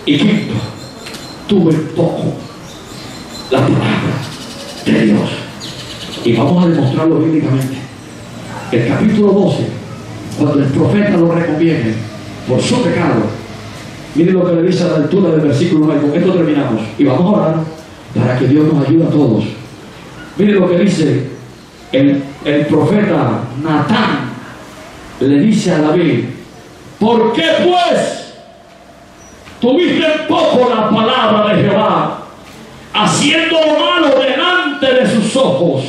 y quinto, tuvo en poco la palabra de Dios. Y vamos a demostrarlo bíblicamente. El capítulo 12, cuando el profeta lo reconviene por su pecado, miren lo que le dice a la altura del versículo 9. Con esto terminamos y vamos a orar para que Dios nos ayude a todos. Miren lo que dice el profeta Natán. Le dice a David: ¿por qué pues tuviste en poco la palabra de Jehová, haciendo lo malo delante de sus ojos?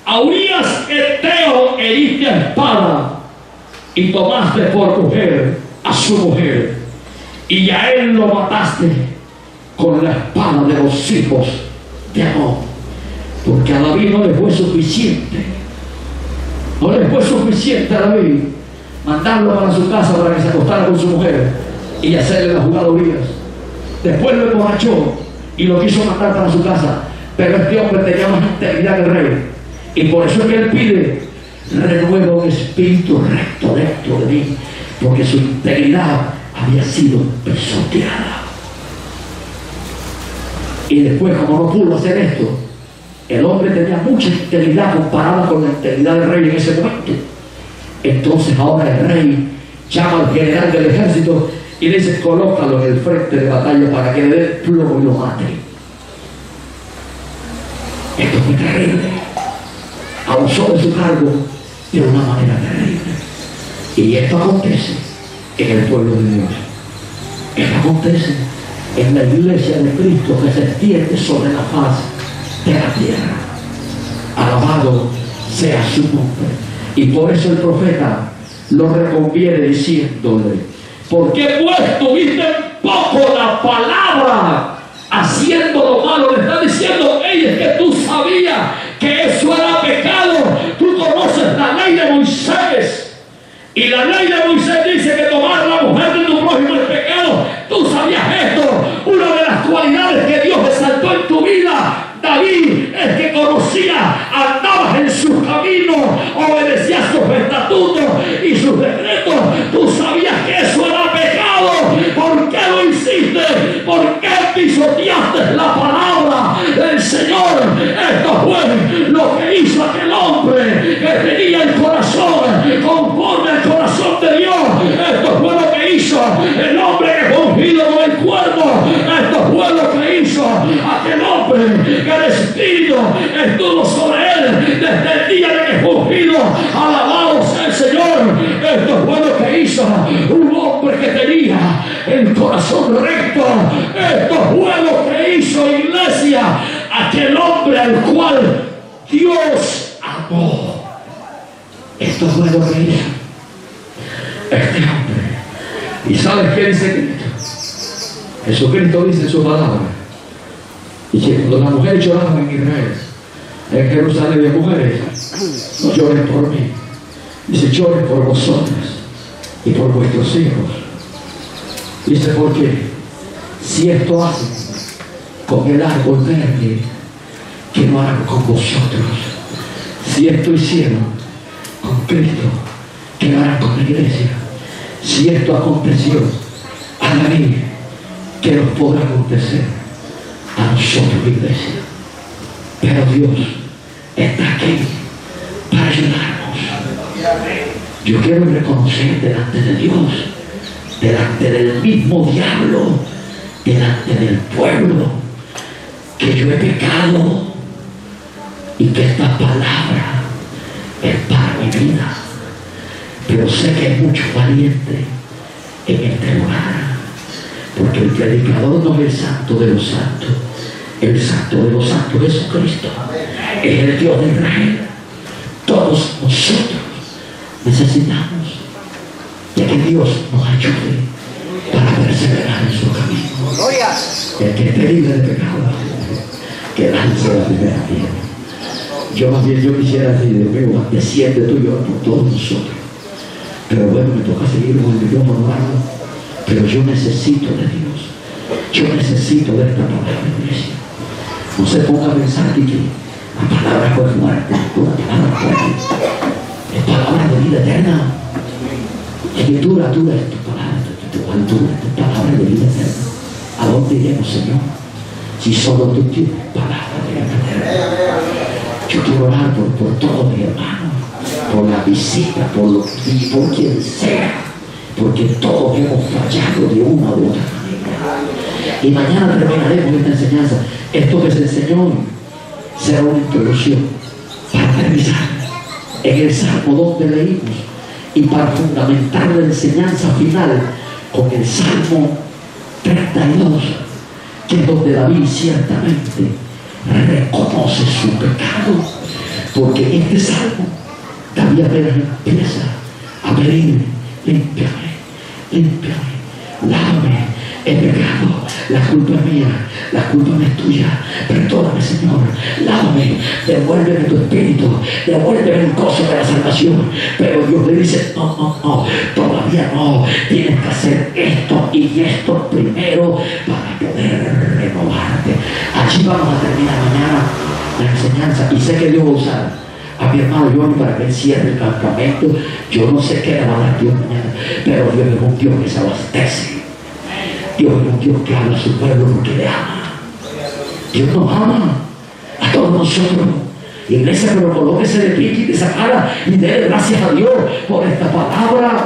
A Urías Eteo heriste a espada y tomaste por mujer a su mujer, y a él lo mataste con la espada de los hijos de Amón. Porque a David no le fue suficiente, no le fue suficiente a David mandarlo para su casa para que se acostara con su mujer y hacerle la jugada a Urías. Después lo emborrachó y lo quiso mandar para su casa, pero este hombre tenía más integridad que el rey, y por eso es que él pide: renueva un espíritu recto dentro de mí, porque su integridad había sido pisoteada. Y después, como no pudo hacer esto, el hombre tenía mucha integridad comparada con la integridad del rey en ese momento. Entonces ahora el rey llama al general del ejército y le dice: colócalo en el frente de batalla para que le dé el plomo y lo mate. Esto fue terrible. Abusó de su cargo de una manera terrible. Y esto acontece en el pueblo de Dios. Esto acontece en la iglesia de Cristo que se extiende sobre la faz de la tierra. Alabado sea su nombre. Y por eso el profeta lo reconviene diciéndole: ¿por qué pues tuviste en poco la palabra, haciendo lo malo? Le está diciendo: ey, es que tú sabías que eso era pecado. Tú conoces la ley de Moisés, y la ley de Moisés dice que tomar la mujer de tu prójimo es pecado. Tú sabías esto. Una de las cualidades que Dios exaltó en tu vida, David, es que conocía, andabas en sus caminos, obedecías sus estatutos y sus decretos. Tú sabías que eso era pecado. ¿Por qué lo hiciste? ¿Por qué pisoteaste la palabra del Señor? Esto fue lo que hizo aquel hombre que tenía el corazón conforme al corazón de Dios. Esto fue lo que hizo el hombre que fue ungido con el cuerno. Esto fue lo que hizo aquel hombre que el Espíritu estuvo sobre él desde el día de que fue ungido. Alabado sea el Señor. Esto fue lo que hizo un hombre que tenía el corazón recto. Esto fue lo que hizo, iglesia, aquel hombre al cual Dios amó. Esto fue lo que hizo este hombre. ¿Y sabes qué dice Cristo? Jesucristo dice en su palabra: y que cuando las mujeres lloraban en Israel, en Jerusalén, de mujeres, no lloren por mí. Dice: lloren por vosotras y por vuestros hijos. Dice: porque si esto hacen con el árbol verde, que no harán con vosotros. Si esto hicieron con Cristo, que no harán con la iglesia. Si esto aconteció a David, que nos podrá acontecer a nosotros, iglesia. Pero Dios está aquí para ayudarnos. Yo quiero reconocer delante de Dios, delante del mismo diablo, delante del pueblo, que yo he pecado y que esta palabra es para mi vida. Pero sé que hay muchos valientes en este lugar, porque el predicador no es el santo de los santos, El Santo de los Santos, Jesucristo, es el Dios de Israel. Todos nosotros necesitamos de que Dios nos ayude para perseverar en su camino. El que esté libre de pecado, que lance la primera piedra. Yo más bien, yo quisiera decir, Dios mío, desciende tú y yo por todos nosotros. Pero bueno, me toca seguir con el micrófono largo. Pero yo necesito de Dios. Yo necesito de esta palabra, iglesia. No se ponga a pensar que la palabra fue fuerte, la palabra fuerte. Es palabra de vida eterna. Escritura dura es tu palabra, tu palabra de vida eterna. ¿A dónde iremos, Señor? Si solo tú tienes palabra de vida eterna. Yo quiero orar por todos mis hermanos, por la visita, por quien sea, porque todos hemos fallado de una u otra manera. Y mañana terminaremos esta enseñanza. Esto que se enseñó será una introducción para aterrizar en el Salmo donde leímos y para fundamentar la enseñanza final con el Salmo 32, que es donde David ciertamente reconoce su pecado, porque en este salmo David apenas empieza a pedir: límpiame, límpiame, lávame, he pecado, la culpa es mía, la culpa no es tuya, perdóname, Señor, lávame, devuélveme tu espíritu, devuélveme el gozo de la salvación. Pero Dios le dice: no, todavía no, tienes que hacer esto y esto primero para poder renovarte. Allí vamos a terminar mañana la enseñanza, y sé que Dios va a usar a mi hermano Johnny para que él cierre el campamento. Yo no sé qué le va a dar Dios mañana, pero Dios es un Dios que se abastece. Dios es un Dios que habla a su pueblo porque le ama. Dios nos ama a todos nosotros. Iglesia, pero colóquese de pie y de esa cara y dé gracias a Dios por esta palabra.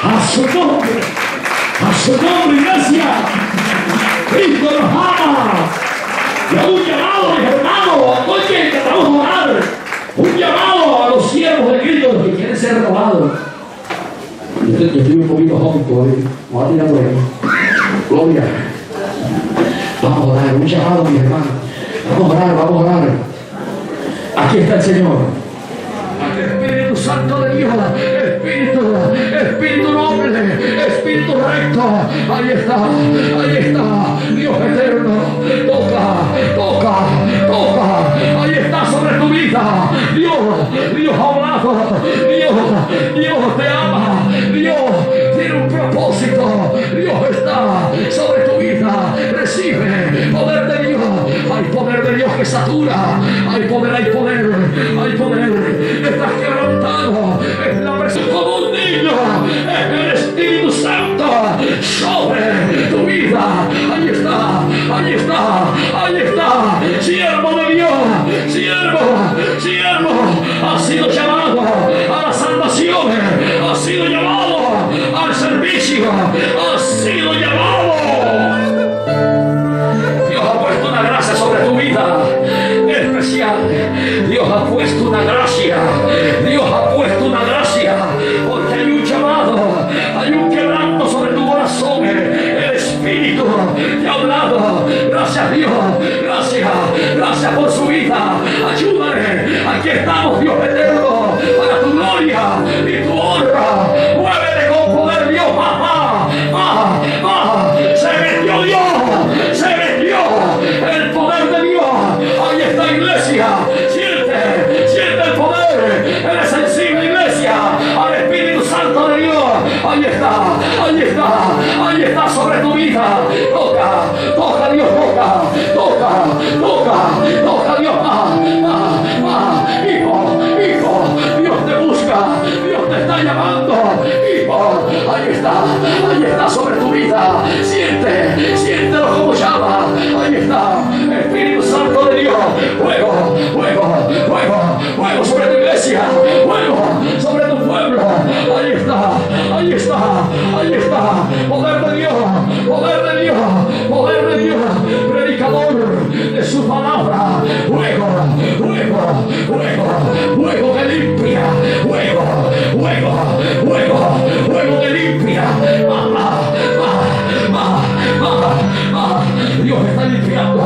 A su nombre, iglesia. Cristo nos ama. Y a un llamado, mis hermanos, a todo el que tratamos de orar. Un llamado a los siervos de Cristo, los que quieren ser renovados. Yo estoy un poquito joven todavía. Vamos a tirar por ahí. Gloria. Vamos a orar. Un llamado, mis hermanos. Vamos a orar. Aquí está el Señor. Aquí el Espíritu Santo de Dios. Espíritu noble. Espíritu recto. Ahí está. Dios eterno. Toca. Ahí está sobre tu vida. Dios ha hablado. Dios te ama. Dios tiene un propósito. Dios está sobre tu vida. Recibe poder de Dios. Hay poder de Dios que satura. Hay poder. Estás quebrantado. Es la persona como un niño. Es el Espíritu Santo sobre tu vida. Ahí está. Siervo de Dios. Siervo. Ha sido llamado a la salvación. Ha sido llamado al servicio. Ha sido llamado. Dios ha puesto una gracia sobre tu vida especial. Dios ha puesto una gracia. Porque hay un llamado. Hay un quebranto sobre tu corazón. El Espíritu te ha hablado. Gracias, Dios. Gracias por su vida. Ayúdale. Aquí estamos, Dios eterno, para tu gloria y tu honra. Muévete con poder, Dios. Se metió el poder de Dios. Ahí está, iglesia. Siente el poder. Eres sensible, iglesia, al Espíritu Santo de Dios. Ahí está sobre tu vida. Toca, Dios, toca, Dios. Hijo, Dios te busca, Dios te está llamando. Hijo, ahí está sobre tu vida. Siéntelo como llama. Ahí está, Espíritu Santo de Dios. Fuego sobre tu iglesia. Fuego sobre tu pueblo. Ahí está. Poder de Dios. Predicador de su palabra. Fuego que limpia. Fuego que limpia. Dios está limpiando.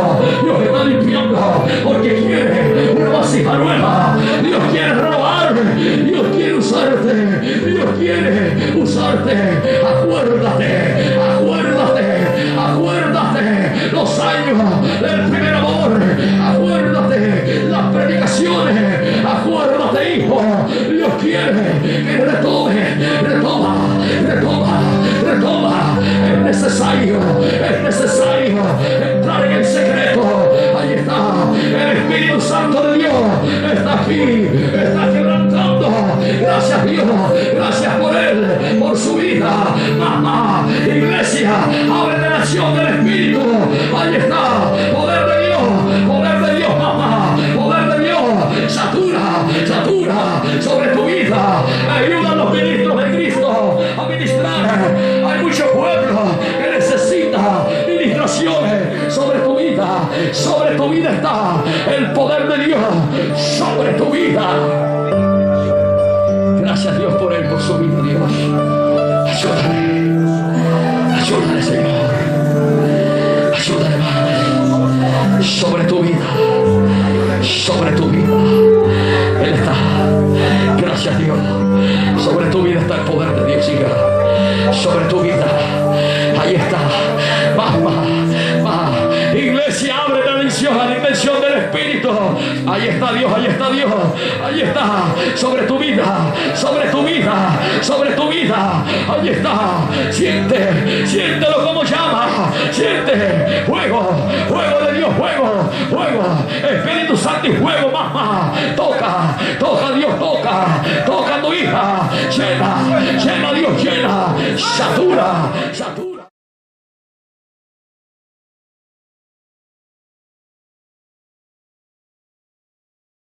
acuérdate los años del primer amor, acuérdate las predicaciones, acuérdate, hijo. Dios quiere que retoma. Es necesario entrar en el secreto. Ahí está el Espíritu Santo de Dios, está aquí, está quebrantando. Gracias Dios, gracias por él, por su vida. Mamá, iglesia, abre la acción del Espíritu. Ahí está, poder de Dios, mamá, poder de Dios. Satura sobre tu vida. Ayuda a los ministros de Cristo a ministrar. Hay mucho pueblo que necesita ministraciones sobre tu vida. Sobre tu vida está el poder de Dios, sobre tu vida. Gracias Dios por él, por su vida, Dios. Ayúdale, Señor. Ayúdale, Padre. Sobre tu vida. Él está. Gracias Dios. Sobre tu vida está el poder de Dios, hija. Sobre tu vida. Ahí está. Más. Iglesia, abre la dimensión del Espíritu. Ahí está Dios. Ahí está. Sobre tu vida. Ahí está. Siéntelo como llama. Siente fuego de Dios, fuego. Espíritu Santo y fuego, mamá. Toca Dios, toca a tu hija. Llena Dios, llena. Satura.